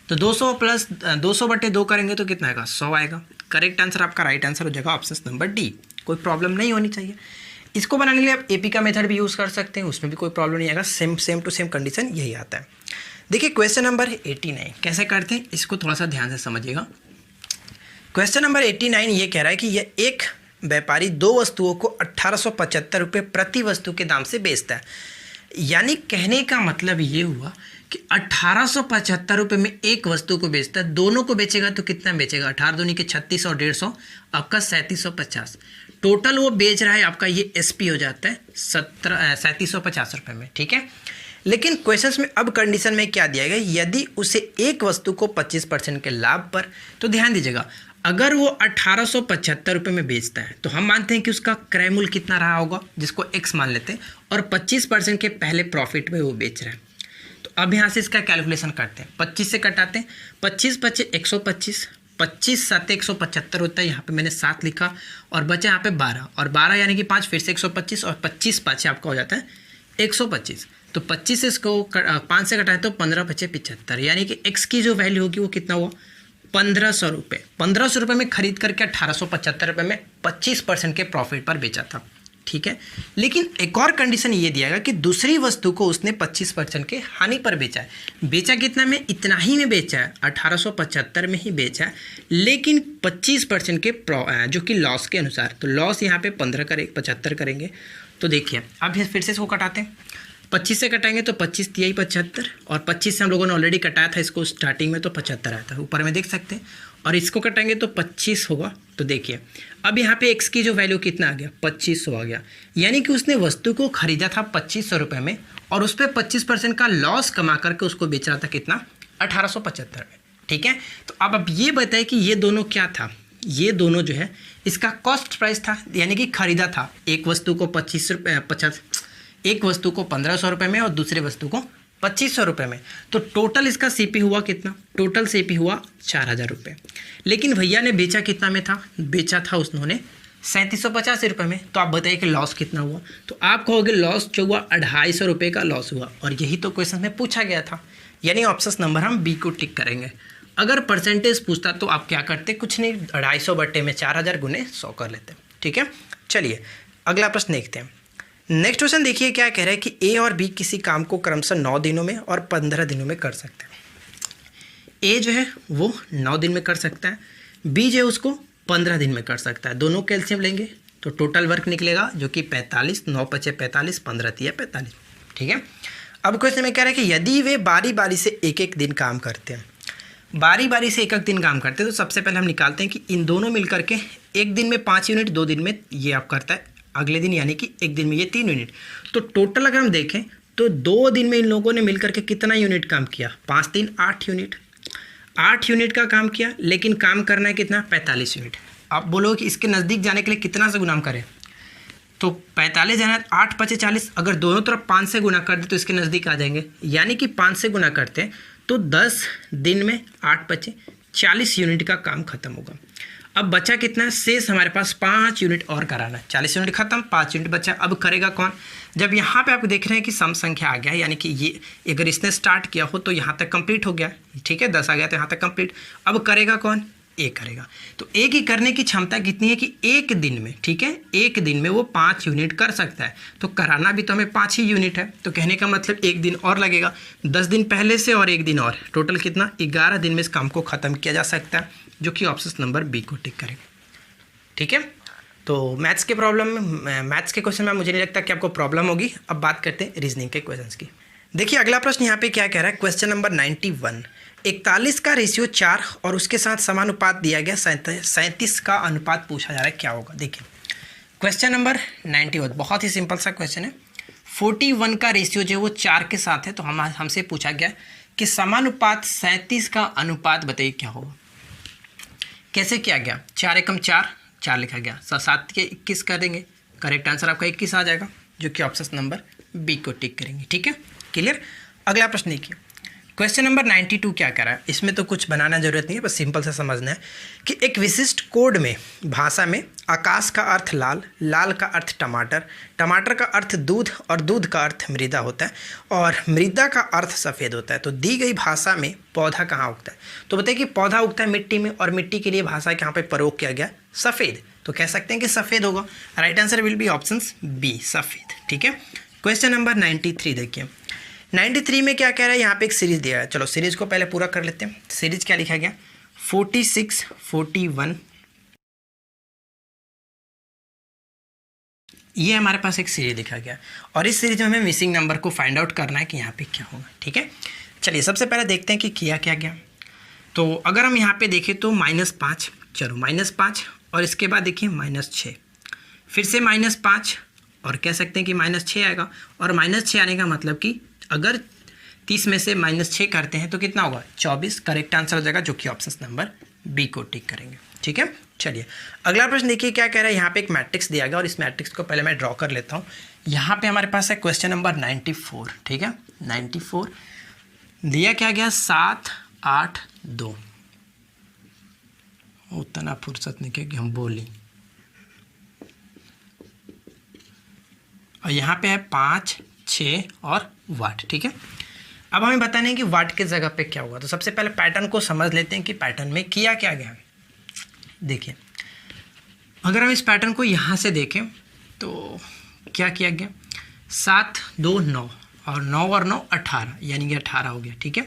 तो 200/2 करेंगे तो कितना आएगा, 100 आएगा। करेक्ट आंसर आपका राइट आंसर हो जाएगा ऑप्शन नंबर डी, कोई प्रॉब्लम नहीं होनी चाहिए। इसको बनाने के लिए आप एपी का मेथड भी यूज़ कर सकते हैं, उसमें भी कोई प्रॉब्लम नहीं आएगा, सेम टू सेम कंडीशन यही आता है। देखिए क्वेश्चन नंबर 89 कैसे करते हैं, इसको थोड़ा सा ध्यान से समझिएगा। क्वेश्चन नंबर 89 ये कह रहा है कि यह एक व्यापारी 2 वस्तुओं को 1875 रुपये प्रति वस्तु के दाम से बेचता है, यानी कहने का मतलब ये हुआ कि 1875 रुपये में एक वस्तु को बेचता है। दोनों को बेचेगा तो कितना बेचेगा, 18 दूनी के 36 और 150 आपका 3750, टोटल वो बेच रहा है आपका ये SP हो जाता है 3750 रुपये में, ठीक है। लेकिन क्वेश्चंस में अब कंडीशन में क्या दिया गया, यदि उसे एक वस्तु को 25% के लाभ पर, तो ध्यान दीजिएगा अगर वो 1875 रुपये में बेचता है तो हम मानते हैं कि उसका क्रय मूल्य कितना रहा होगा, जिसको x मान लेते हैं, और 25% के पहले प्रॉफिट में वो बेच रहा है। तो अब यहाँ से इसका कैलकुलेशन करते हैं, 25 से कटाते हैं, 25 25 125, 25 7 175 होता है, यहाँ पे मैंने 7 लिखा, और बचा यहाँ पे 12, और 12 यानी कि 5 फिर से 125, और 25 5 आपका हो जाता है 125। तो 25 से इसको 5 से कटाए तो 15 बचे 75, यानी कि x की जो वैल्यू होगी वो कितना हुआ 1500 रुपये। 1500 रुपये में खरीद करके 1875 रुपये में 25% के प्रॉफिट पर बेचा था, ठीक है। लेकिन एक और कंडीशन ये दिया गया कि दूसरी वस्तु को उसने 25% के हानि पर बेचा है। बेचा कितना में, इतना ही में बेचा है, 1875 में ही बेचा है, लेकिन 25% के जो कि लॉस के अनुसार। तो लॉस यहाँ पे 75 करेंगे। तो देखिए अब फिर से इसको कटाते हैं, 25 से कटाएंगे तो 25 तिहाई 75, और 25 से हम लोगों ने ऑलरेडी कटाया था इसको स्टार्टिंग में, तो 75 आया था, ऊपर में देख सकते हैं। और इसको कटाएंगे तो 25 होगा। तो देखिए अब यहाँ पे x की जो वैल्यू कितना आ गया 2500 आ गया, यानी कि उसने वस्तु को खरीदा था 2500 रुपये में, और उस पर 25% का लॉस कमा करके उसको बेच रहा था कितना 1875 में, ठीक है। तो अब ये बताए कि ये दोनों क्या था, ये दोनों जो है इसका कॉस्ट प्राइस था, यानी कि खरीदा था एक वस्तु को 50 एक वस्तु को 1500 रुपये में और दूसरे वस्तु को 2500 रुपये में। तो टोटल इसका सीपी हुआ कितना, टोटल सीपी हुआ 4000 रुपये। लेकिन भैया ने बेचा कितना में था, बेचा था उन्होंने 3785 रुपये में। तो आप बताइए कि लॉस कितना हुआ। तो आप कहोगे लॉस जो हुआ 250 रुपये का लॉस हुआ, और यही तो क्वेश्चन में पूछा गया था, यानी ऑप्शन नंबर हम बी को टिक करेंगे। अगर परसेंटेज पूछता तो आप क्या करते, कुछ नहीं, 250 बट्टे में 4000 गुने 100 कर लेते, ठीक है। चलिए अगला प्रश्न देखते हैं। नेक्स्ट क्वेश्चन देखिए क्या कह रहा है कि ए और बी किसी काम को क्रमशः 9 दिनों में और 15 दिनों में कर सकते हैं। ए जो है वो 9 दिन में कर सकता है, बी जो है उसको 15 दिन में कर सकता है। दोनों कैल्शियम लेंगे तो टोटल वर्क निकलेगा जो कि 45, 9 पचे 45, 15 तिया 45, ठीक है। अब क्वेश्चन में कह रहा है कि यदि वे बारी बारी से एक एक दिन काम करते हैं, बारी बारी से एक एक दिन काम करते हैं, तो सबसे पहले हम निकालते हैं कि इन दोनों मिलकर के एक दिन में 5 यूनिट, 2 दिन में ये आप करता है, अगले दिन यानी कि एक दिन में ये 3 यूनिट। तो टोटल अगर हम देखें तो 2 दिन में इन लोगों ने मिलकर के कितना यूनिट काम किया, 5 दिन 8 यूनिट, 8 यूनिट का काम किया, लेकिन काम करना है कितना 45 यूनिट। आप बोलो कि इसके नज़दीक जाने के लिए कितना से गुना करें, तो 45 जाना 8 पचे 40, अगर दोनों तरफ 5 से गुना कर दे तो इसके नज़दीक आ जाएंगे, यानी कि 5 से गुना करते हैं तो 10 दिन में 8 पचे 40 यूनिट का काम खत्म होगा। अब बचा कितना, शेष हमारे पास 5 यूनिट और कराना है, 40 यूनिट खत्म, 5 यूनिट बचा। अब करेगा कौन, जब यहाँ पे आप देख रहे हैं कि सम संख्या आ गया है, यानी कि ये अगर इसने स्टार्ट किया हो तो यहाँ तक कंप्लीट हो गया, ठीक है, 10 आ गया तो यहाँ तक कंप्लीट। अब करेगा कौन, ए करेगा। तो ए की करने की क्षमता कितनी है कि एक दिन में, ठीक है, एक दिन में वो 5 यूनिट कर सकता है। तो कराना भी तो हमें 5 ही यूनिट है, तो कहने का मतलब एक दिन और लगेगा, 10 दिन पहले से और एक दिन और, टोटल कितना 11 दिन में इस काम को ख़त्म किया जा सकता है, जो कि ऑप्शन नंबर बी को टिक करेगा, ठीक है। तो मैथ्स के प्रॉब्लम में, मैथ्स के क्वेश्चन में मुझे नहीं लगता कि आपको प्रॉब्लम होगी। अब बात करते हैं रीजनिंग के क्वेश्चंस की। देखिए अगला प्रश्न यहाँ पे क्या कह रहा है, क्वेश्चन नंबर 91, 41 का रेशियो 4 और उसके साथ समानुपात दिया गया 37 का अनुपात पूछा जा रहा है, क्या होगा। देखिए क्वेश्चन नंबर 91 बहुत ही सिंपल सा क्वेश्चन है। 41 का रेशियो जो है वो 4 के साथ है, तो हमसे पूछा गया कि समानुपात 37 का अनुपात बताइए क्या होगा। कैसे किया गया, 4 एकम 4, 4 लिखा गया, 7 के 21 कर देंगे, करेक्ट आंसर आपका 21 आ जाएगा, जो कि ऑप्शन नंबर बी को टिक करेंगे, ठीक है, क्लियर। अगला प्रश्न देखिए, क्वेश्चन नंबर 92 क्या कर रहा है, इसमें तो कुछ बनाना जरूरत नहीं है, बस सिंपल से समझना है कि एक विशिष्ट कोड में भाषा में आकाश का अर्थ लाल, लाल का अर्थ टमाटर, टमाटर का अर्थ दूध और दूध का अर्थ मृदा होता है और मृदा का अर्थ सफ़ेद होता है। तो दी गई भाषा में पौधा कहाँ उगता है, तो बताइए कि पौधा उगता है मिट्टी में, और मिट्टी के लिए भाषा यहाँ पे प्रयोग किया गया सफ़ेद, तो कह सकते हैं कि सफ़ेद होगा। Right answer will be option B सफ़ेद, ठीक है। क्वेश्चन नंबर 93 देखिए, 93 में क्या कह रहा है, यहाँ पे एक सीरीज दिया है, चलो सीरीज को पहले पूरा कर लेते हैं। सीरीज क्या लिखा गया, 46, 41, ये हमारे पास एक सीरीज लिखा गया, और इस सीरीज में हमें मिसिंग नंबर को फाइंड आउट करना है कि यहाँ पे क्या होगा, ठीक है। चलिए सबसे पहले देखते हैं कि किया क्या गया। तो अगर हम यहाँ पे देखें तो -5, चलो -5, और इसके बाद देखिए -6, फिर से -5, और कह सकते हैं कि -6 आएगा, और -6 आने का मतलब कि अगर 30 में से -6 करते हैं तो कितना होगा 24, करेक्ट आंसर हो जाएगा, जो कि ऑप्शन नंबर बी को टिक करेंगे। ठीक है। चलिए अगला प्रश्न देखिए क्या कह रहा है। यहाँ पे एक मैट्रिक्स दिया गया और इस मैट्रिक्स को पहले मैं ड्रॉ कर लेता हूँ। यहाँ पे हमारे पास है क्वेश्चन नंबर 94, ठीक है। 94 दिया क्या गया 7 8 2, उतना फुर्सत नहीं कि हम बोली, और यहाँ पे है 5 6 और वाट, ठीक है। अब हमें बताना है कि वाट के जगह पे क्या हुआ। तो सबसे पहले पैटर्न को समझ लेते हैं कि पैटर्न में किया क्या गया। देखिए अगर हम इस पैटर्न को यहाँ से देखें तो क्या किया गया, 7 2 9 और 9 और 9 18, यानी कि 18 हो गया, ठीक है।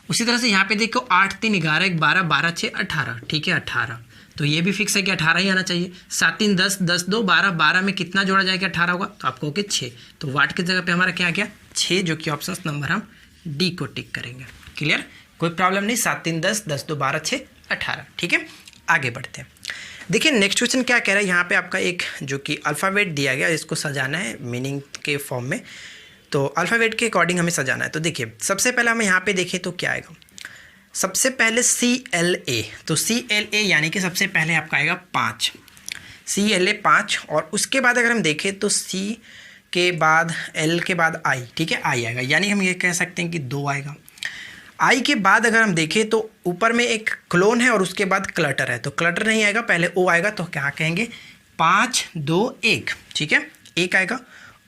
उसी तरह से यहाँ पे देखो 8 3 11 1 12 12 6 18, ठीक है 18, तो ये भी फिक्स है कि 18 ही आना चाहिए। 7 3 10 10 2 12, 12 में कितना जोड़ा जाएगा 18 होगा, तो आपको कहोगे 6, तो वाट की जगह पे हमारा क्या आ गया 6, जो कि ऑप्शन नंबर हम डी को टिक करेंगे। क्लियर, कोई प्रॉब्लम नहीं। 7 3 10 10 2 12 6 18, ठीक है। आगे बढ़ते हैं। देखिए नेक्स्ट क्वेश्चन क्या कह रहा है। यहाँ पे आपका एक जो कि अल्फ़ाबेट दिया गया, इसको सजाना है मीनिंग के फॉर्म में, तो अल्फ़ाबेट के अकॉर्डिंग हमें सजाना है। तो देखिए सबसे पहले हम यहाँ पे देखें तो क्या आएगा, सबसे पहले CLA, तो CLA यानी कि सबसे पहले आपका आएगा 5, CLA 5, और उसके बाद अगर हम देखें तो C के बाद L के बाद I, ठीक है, I आएगा, यानी हम ये कह सकते हैं कि 2 आएगा। आई के बाद अगर हम देखें तो ऊपर में एक क्लोन है और उसके बाद क्लटर है, तो क्लटर नहीं आएगा, पहले ओ आएगा, तो क्या कहेंगे 5 2 1, ठीक है, 1 आएगा।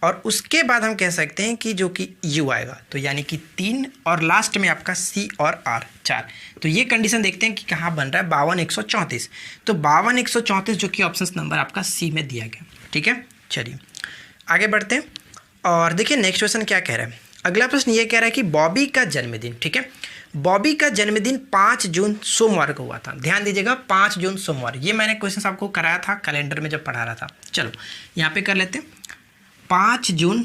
और उसके बाद हम कह सकते हैं कि जो कि यू आएगा, तो यानी कि 3, और लास्ट में आपका सी और आर 4। तो ये कंडीशन देखते हैं कि कहाँ बन रहा है 52 134, तो 52 134 जो कि ऑप्शन नंबर आपका सी में दिया गया, ठीक है। चलिए आगे बढ़ते हैं और देखिए नेक्स्ट क्वेश्चन क्या कह रहा है। अगला प्रश्न ये कह रहा है कि बॉबी का जन्मदिन, ठीक है, बॉबी का जन्मदिन 5 जून सोमवार को हुआ था। ध्यान दीजिएगा 5 जून सोमवार, ये मैंने क्वेश्चन आपको कराया था कैलेंडर में जब पढ़ा रहा था। चलो यहाँ पे कर लेते हैं। 5 जून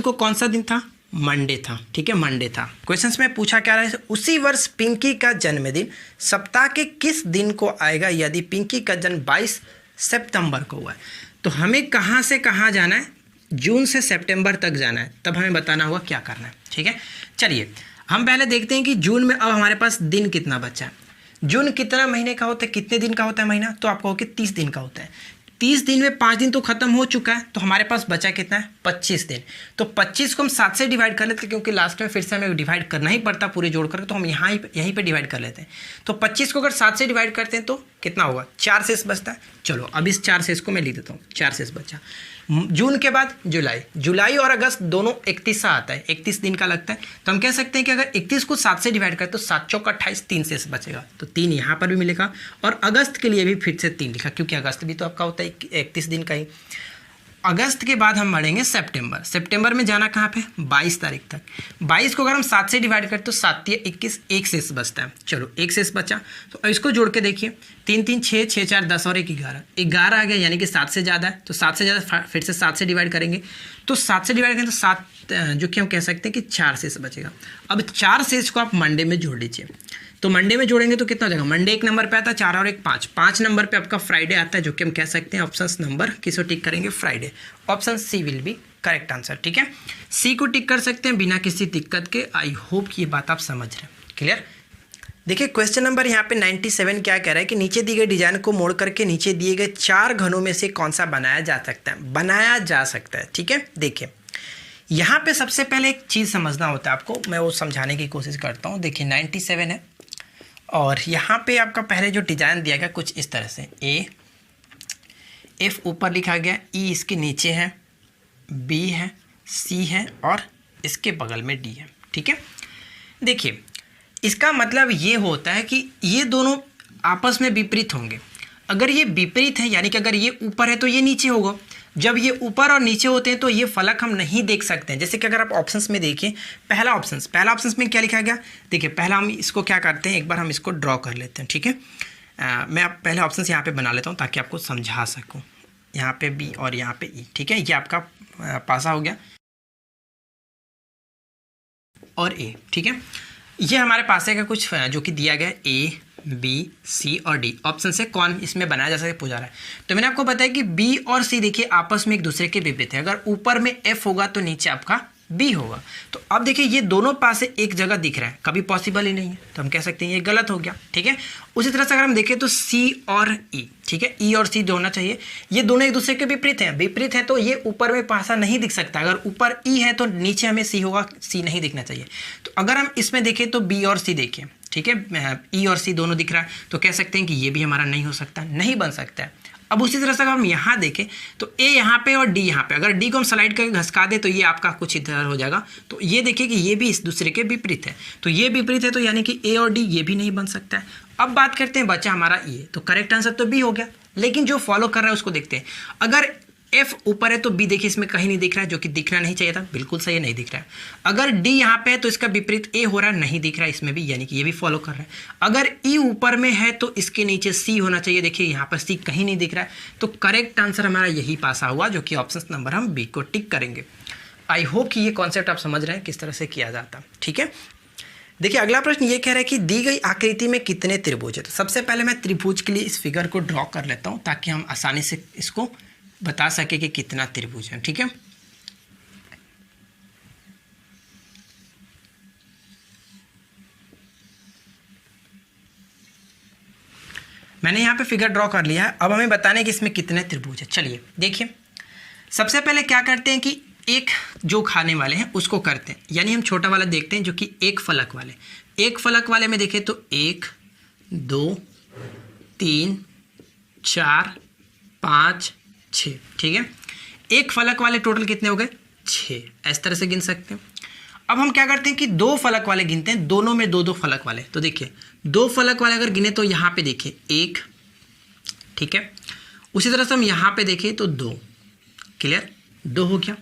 को कौन सा दिन था, मंडे था, ठीक है, मंडे था। क्वेश्चंस में पूछा क्या रहा है, उसी वर्ष पिंकी का जन्मदिन सप्ताह के किस दिन को आएगा यदि पिंकी का जन्म 22 सितंबर को हुआ है। तो हमें कहाँ से कहाँ जाना है, जून से सितंबर तक जाना है, तब हमें बताना होगा क्या करना है, ठीक है। चलिए हम पहले देखते हैं कि जून में अब हमारे पास दिन कितना बचा है। जून कितना महीने का होता है, कितने दिन का होता है महीना, तो आपको कि 30 दिन का होता है। 30 दिन में 5 दिन तो खत्म हो चुका है, तो हमारे पास बचा कितना है 25 दिन। तो 25 को हम 7 से डिवाइड कर लेते हैं, क्योंकि लास्ट में फिर से हमें डिवाइड करना ही पड़ता पूरे जोड़ करके, तो हम यहीं पे डिवाइड कर लेते हैं। तो 25 को अगर 7 से डिवाइड करते हैं तो कितना होगा, 4 शेष बचता है। चलो अब इस 4 शेष को मैं लिख देता हूँ, 4 शेष बचा। जून के बाद जुलाई और अगस्त दोनों 31 सा आता है, 31 दिन का लगता है। तो हम कह सकते हैं कि अगर 31 को 7 से डिवाइड करें तो 7 चौक 28, 3 शेष बचेगा, तो 3 यहाँ पर भी मिलेगा। और अगस्त के लिए भी फिर से 3 लिखा, क्योंकि अगस्त भी तो आपका होता है 31 दिन का ही। अगस्त के बाद हम बढ़ेंगे सितंबर में जाना कहाँ पे 22 तारीख तक। 22 को अगर हम 7 से डिवाइड करें तो 7 या 21, 1 शेष बचता है। चलो 1 शेष बचा, तो अब इसको जोड़ के देखिए, 3 3 6 6 4 10 और 1 11 आ गया, यानी कि 7 से ज़्यादा है। तो 7 से ज़्यादा फिर से 7 से डिवाइड करेंगे, तो 7 से डिवाइड करें तो 7 जो कि हम कह सकते हैं कि 4 शेष बचेगा। अब 4 शेष को आप मंडे में जोड़ लीजिए, तो मंडे में जोड़ेंगे तो कितना हो जाएगा, मंडे 1 नंबर पे आता है, 4 और 1 5, 5 नंबर पे आपका फ्राइडे आता है, जो कि हम कह सकते हैं ऑप्शन नंबर किसको टिक करेंगे, Friday. Option C will be correct answer, ठीक है। सी को टिक कर सकते हैं बिना किसी दिक्कत के। आई होप कि ये बात आप समझ रहे हैं, क्लियर। देखिए क्वेश्चन नंबर यहाँ पे 97 क्या कह रहा है कि नीचे दिए गए डिजाइन को मोड़ करके नीचे दिए गए 4 घनों में से कौन सा बनाया जा सकता है, ठीक है। देखिए यहाँ पे सबसे पहले एक चीज़ समझना होता है आपको, मैं वो समझाने की कोशिश करता हूँ। देखिए 97 है और यहाँ पे आपका पहले जो डिजाइन दिया गया कुछ इस तरह से, एफ ऊपर लिखा गया, ई इसके नीचे है, बी है, सी है और इसके बगल में डी है, ठीक है। देखिए इसका मतलब ये होता है कि ये दोनों आपस में विपरीत होंगे। अगर ये विपरीत है यानी कि अगर ये ऊपर है तो ये नीचे होगा। जब ये ऊपर और नीचे होते हैं तो ये फलक हम नहीं देख सकते हैं। जैसे कि अगर आप ऑप्शंस में देखिए, पहला ऑप्शंस में क्या लिखा गया, देखिए पहला हम इसको क्या करते हैं, एक बार हम इसको ड्रॉ कर लेते हैं, ठीक है। मैं आप पहले ऑप्शंस यहाँ पे बना लेता हूँ ताकि आपको समझा सकूँ। यहाँ पे बी और यहाँ पे ई, ठीक है, ये आपका पासा हो गया और ए, ठीक है। ये हमारे पास है कुछ जो कि दिया गया ए बी सी और डी, ऑप्शन से कौन इसमें बनाया जा सकता है पूछा रहा है। तो मैंने आपको बताया कि बी और सी देखिए आपस में एक दूसरे के विपरीत है। अगर ऊपर में एफ होगा तो नीचे आपका बी होगा। तो अब देखिए ये दोनों पास से एक जगह दिख रहा है, कभी पॉसिबल ही नहीं है, तो हम कह सकते हैं ये गलत हो गया। ठीक है, उसी तरह से अगर हम देखें तो सी और ई, ठीक है, ई और सी जो होना चाहिए, ये दोनों एक दूसरे के विपरीत हैं। विपरीत है तो ये ऊपर में पासा नहीं दिख सकता, अगर ऊपर ई है तो नीचे हमें सी होगा, सी नहीं दिखना चाहिए। तो अगर हम इसमें देखें तो बी और सी देखें, ठीक है, ई और सी दोनों दिख रहा है, तो कह सकते हैं कि ये भी हमारा नहीं हो सकता, नहीं बन सकता है। अब उसी तरह से अगर हम यहाँ देखें तो ए यहाँ पे और डी यहाँ पे, अगर डी को हम स्लाइड करके घसका दें तो ये आपका कुछ इधर हो जाएगा। तो ये देखिए कि ये भी इस दूसरे के विपरीत है, तो ये विपरीत है, तो यानी कि ए और डी ये भी नहीं बन सकता है। अब बात करते हैं बचा हमारा ये, तो करेक्ट आंसर तो बी हो गया, लेकिन जो फॉलो कर रहा है उसको देखते हैं। अगर एफ ऊपर है तो बी देखिए इसमें कहीं नहीं दिख रहा है, जो कि दिखना नहीं चाहिए था, बिल्कुल सही है, नहीं दिख रहा है। अगर डी यहाँ पे है तो इसका विपरीत ए हो रहा है, नहीं दिख रहा है इसमें भी, यानी कि ये भी फॉलो कर रहा है। अगर ई ऊपर में है तो इसके नीचे सी होना चाहिए, देखिए यहाँ पर सी कहीं नहीं दिख रहा है, तो करेक्ट आंसर हमारा यही पासा हुआ, जो कि ऑप्शन नंबर हम बी को टिक करेंगे। आई होप कि ये कॉन्सेप्ट आप समझ रहे हैं किस तरह से किया जाता। ठीक है, देखिए अगला प्रश्न ये कह रहा है कि दी गई आकृति में कितने त्रिभुज है। तो सबसे पहले मैं त्रिभुज के लिए इस फिगर को ड्रॉ कर लेता हूँ, ताकि हम आसानी से इसको बता सके कि कितना त्रिभुज है। ठीक है, मैंने यहाँ पे फिगर ड्रॉ कर लिया है। अब हमें बताने कि इसमें कितने त्रिभुज है। चलिए देखिए, सबसे पहले क्या करते हैं कि एक जो खाने वाले हैं उसको करते हैं, यानी हम छोटा वाला देखते हैं जो कि एक फलक वाले। एक फलक वाले में देखें तो 1 2 3 4 5 6, ठीक है। एक फलक वाले टोटल कितने हो गए 6, इस तरह से गिन सकते हैं। अब हम क्या करते हैं कि दो फलक वाले गिनते हैं, दोनों में दो दो फलक वाले। तो देखिए दो फलक वाले अगर गिने तो यहाँ पे देखिए 1, ठीक है। उसी तरह से हम यहाँ पे देखें तो 2, क्लियर, 2 हो गया।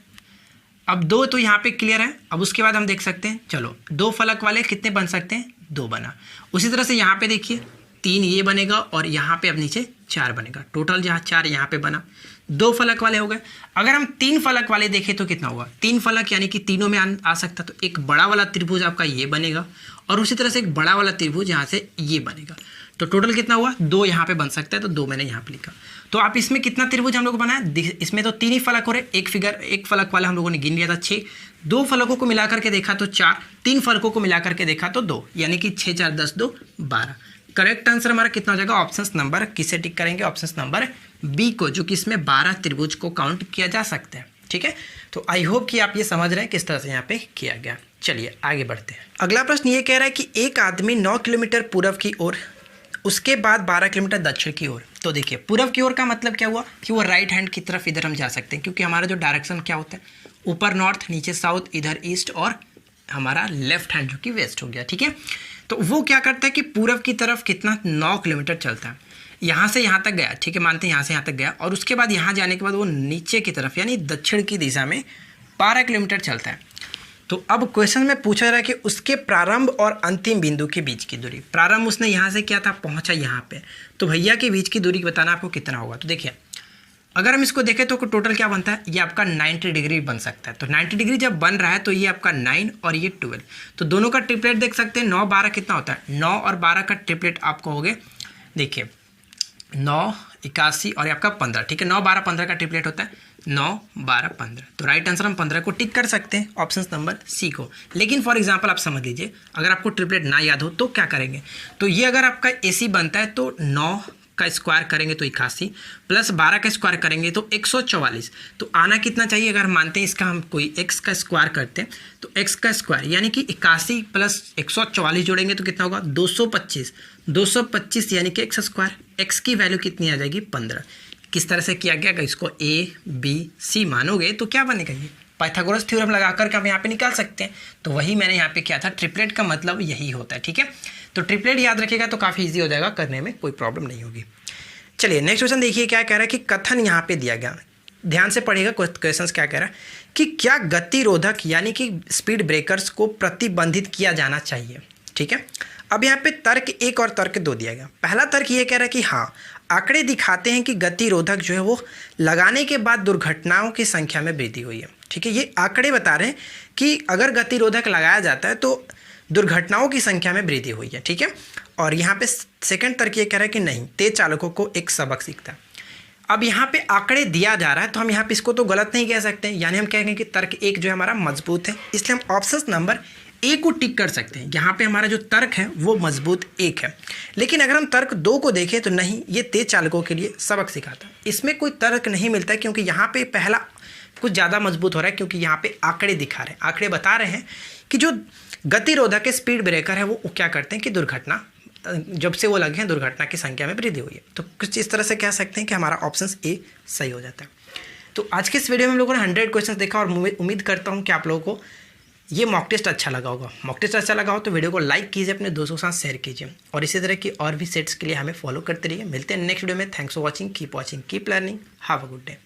अब 2 तो यहाँ पे क्लियर है। अब उसके बाद हम देख सकते हैं, चलो दो फलक वाले कितने बन सकते हैं, 2 बना। उसी तरह से यहाँ पे देखिए 3 ये बनेगा और यहाँ पे अब नीचे 4 बनेगा, टोटल जहाँ 4 यहाँ पे बना, 2 फलक वाले हो गए। अगर हम 3 फलक वाले देखें तो कितना होगा, 3 फलक यानी कि तीनों में आ सकता, तो एक बड़ा वाला त्रिभुज आपका ये बनेगा और उसी तरह से एक बड़ा वाला त्रिभुज यहाँ से ये बनेगा। तो टोटल कितना हुआ, 2 यहाँ पे बन सकता है, तो 2 मैंने यहाँ पे लिखा। तो आप इसमें कितना त्रिभुज हम लोग को बनाया, इसमें तो 3 ही फलक हो रहे, एक फलक वाला हम लोगों ने गिन लिया था 6, 2 फलकों को मिलाकर के देखा तो 4, 3 फलकों को मिलाकर के देखा तो 2, यानी कि 6 4 10 2 12। करेक्ट आंसर हमारा कितना हो जाएगा, ऑप्शन नंबर किसे टिक करेंगे, ऑप्शन नंबर बी को, जो कि इसमें 12 त्रिभुज को काउंट किया जा सकता है। ठीक है, तो आई होप कि आप ये समझ रहे हैं किस तरह से यहाँ पे किया गया। चलिए आगे बढ़ते हैं। अगला प्रश्न ये कह रहा है कि एक आदमी 9 किलोमीटर पूर्व की ओर, उसके बाद 12 किलोमीटर दक्षिण की ओर। तो देखिए पूर्व की ओर का मतलब क्या हुआ कि वो राइट हैंड की तरफ इधर हम जा सकते हैं, क्योंकि हमारा जो डायरेक्शन क्या होता है, ऊपर नॉर्थ, नीचे साउथ, इधर ईस्ट और हमारा लेफ्ट हैंड जो कि वेस्ट हो गया। ठीक है, तो वो क्या करता है कि पूर्व की तरफ कितना 9 किलोमीटर चलता है, यहाँ से यहाँ तक गया, ठीक है, मानते हैं यहाँ से यहाँ तक गया, और उसके बाद यहाँ जाने के बाद वो नीचे की तरफ यानी दक्षिण की दिशा में 12 किलोमीटर चलता है। तो अब क्वेश्चन में पूछा रहा है कि उसके प्रारंभ और अंतिम बिंदु के बीच की दूरी, प्रारंभ उसने यहाँ से किया था, पहुँचा यहाँ पे, तो भैया के बीच की दूरी बताना आपको कितना होगा। तो देखिए अगर हम इसको देखें तो टोटल क्या बनता है, ये आपका 90 डिग्री बन सकता है। तो 90 डिग्री जब बन रहा है तो ये आपका 9 और ये 12, तो दोनों का ट्रिपलेट देख सकते हैं, 9 12 कितना होता है, 9 और 12 का ट्रिपलेट आपको हो गए, देखिए 9 81 और ये आपका 15, ठीक है, 9 12 15 का ट्रिपलेट होता है 9 12 15। तो राइट आंसर हम 15 को टिक कर सकते हैं, ऑप्शन नंबर सी को। लेकिन फॉर एग्जांपल आप समझ लीजिए, अगर आपको ट्रिपलेट ना याद हो तो क्या करेंगे, तो ये अगर आपका AC बनता है तो 9 का स्क्वायर करेंगे तो 81 प्लस 12 का स्क्वायर करेंगे तो 144। तो आना कितना चाहिए, अगर मानते हैं इसका हम कोई x का स्क्वायर करते हैं तो x का स्क्वायर यानी कि 81 प्लस 144 जोड़ेंगे तो कितना होगा 225, 225 यानी कि x स्क्वायर, x की वैल्यू कितनी आ जाएगी 15। किस तरह से किया गया, अगर इसको A B C मानोगे तो क्या बनेगा, ये पाइथागोरस थ्योरम लगा करके हम यहाँ पे निकाल सकते हैं। तो वही मैंने यहाँ पे किया था, ट्रिपलेट का मतलब यही होता है। ठीक है, तो ट्रिपलेट याद रखिएगा तो काफ़ी इजी हो जाएगा, करने में कोई प्रॉब्लम नहीं होगी। चलिए नेक्स्ट क्वेश्चन देखिए क्या कह रहा है कि कथन यहाँ पे दिया गया, ध्यान से पढ़िएगा क्वेश्चन क्या कह रहा है कि क्या गतिरोधक यानी कि स्पीड ब्रेकर्स को प्रतिबंधित किया जाना चाहिए। ठीक है, अब यहाँ पे तर्क 1 और तर्क 2 दिया गया। पहला तर्क ये कह रहा है कि हाँ, आंकड़े दिखाते हैं कि गतिरोधक जो है वो लगाने के बाद दुर्घटनाओं की संख्या में वृद्धि हुई है। ठीक है, ये आंकड़े बता रहे हैं कि अगर गतिरोधक लगाया जाता है तो दुर्घटनाओं की संख्या में वृद्धि हुई है। ठीक है, और यहाँ पे सेकंड तर्क ये कह रहा है कि नहीं, तेज चालकों को एक सबक सीखता है। अब यहाँ पे आंकड़े दिया जा रहा है तो हम यहाँ पे इसको तो गलत नहीं कह सकते, यानी हम कहेंगे कि तर्क 1 जो है हमारा मजबूत है, इसलिए हम ऑप्शन नंबर ए को टिक कर सकते हैं। यहाँ पे हमारा जो तर्क है वो मजबूत 1 है। लेकिन अगर हम तर्क 2 को देखें तो नहीं, ये तेज चालकों के लिए सबक सिखाता है, इसमें कोई तर्क नहीं मिलता है, क्योंकि यहाँ पे पहला कुछ ज़्यादा मजबूत हो रहा है, क्योंकि यहाँ पे आंकड़े दिखा रहे हैं, आंकड़े बता रहे हैं कि जो गतिरोधक स्पीड ब्रेकर है वो क्या करते हैं कि दुर्घटना जब से वो लगे हैं दुर्घटना की संख्या में वृद्धि हुई है। तो कुछ इस तरह से कह सकते हैं कि हमारा ऑप्शन ए सही हो जाता है। तो आज के इस वीडियो में हम लोगों ने 100 क्वेश्चन देखा और उम्मीद करता हूँ कि आप लोगों को ये मॉक टेस्ट अच्छा लगा होगा। मॉक टेस्ट अच्छा लगा हो तो वीडियो को लाइक कीजिए, अपने दोस्तों के साथ शेयर कीजिए और इसी तरह की और भी सेट्स के लिए हमें फॉलो करते रहिए। मिलते हैं नेक्स्ट वीडियो में। Thanks for watching, keep learning, have a good day.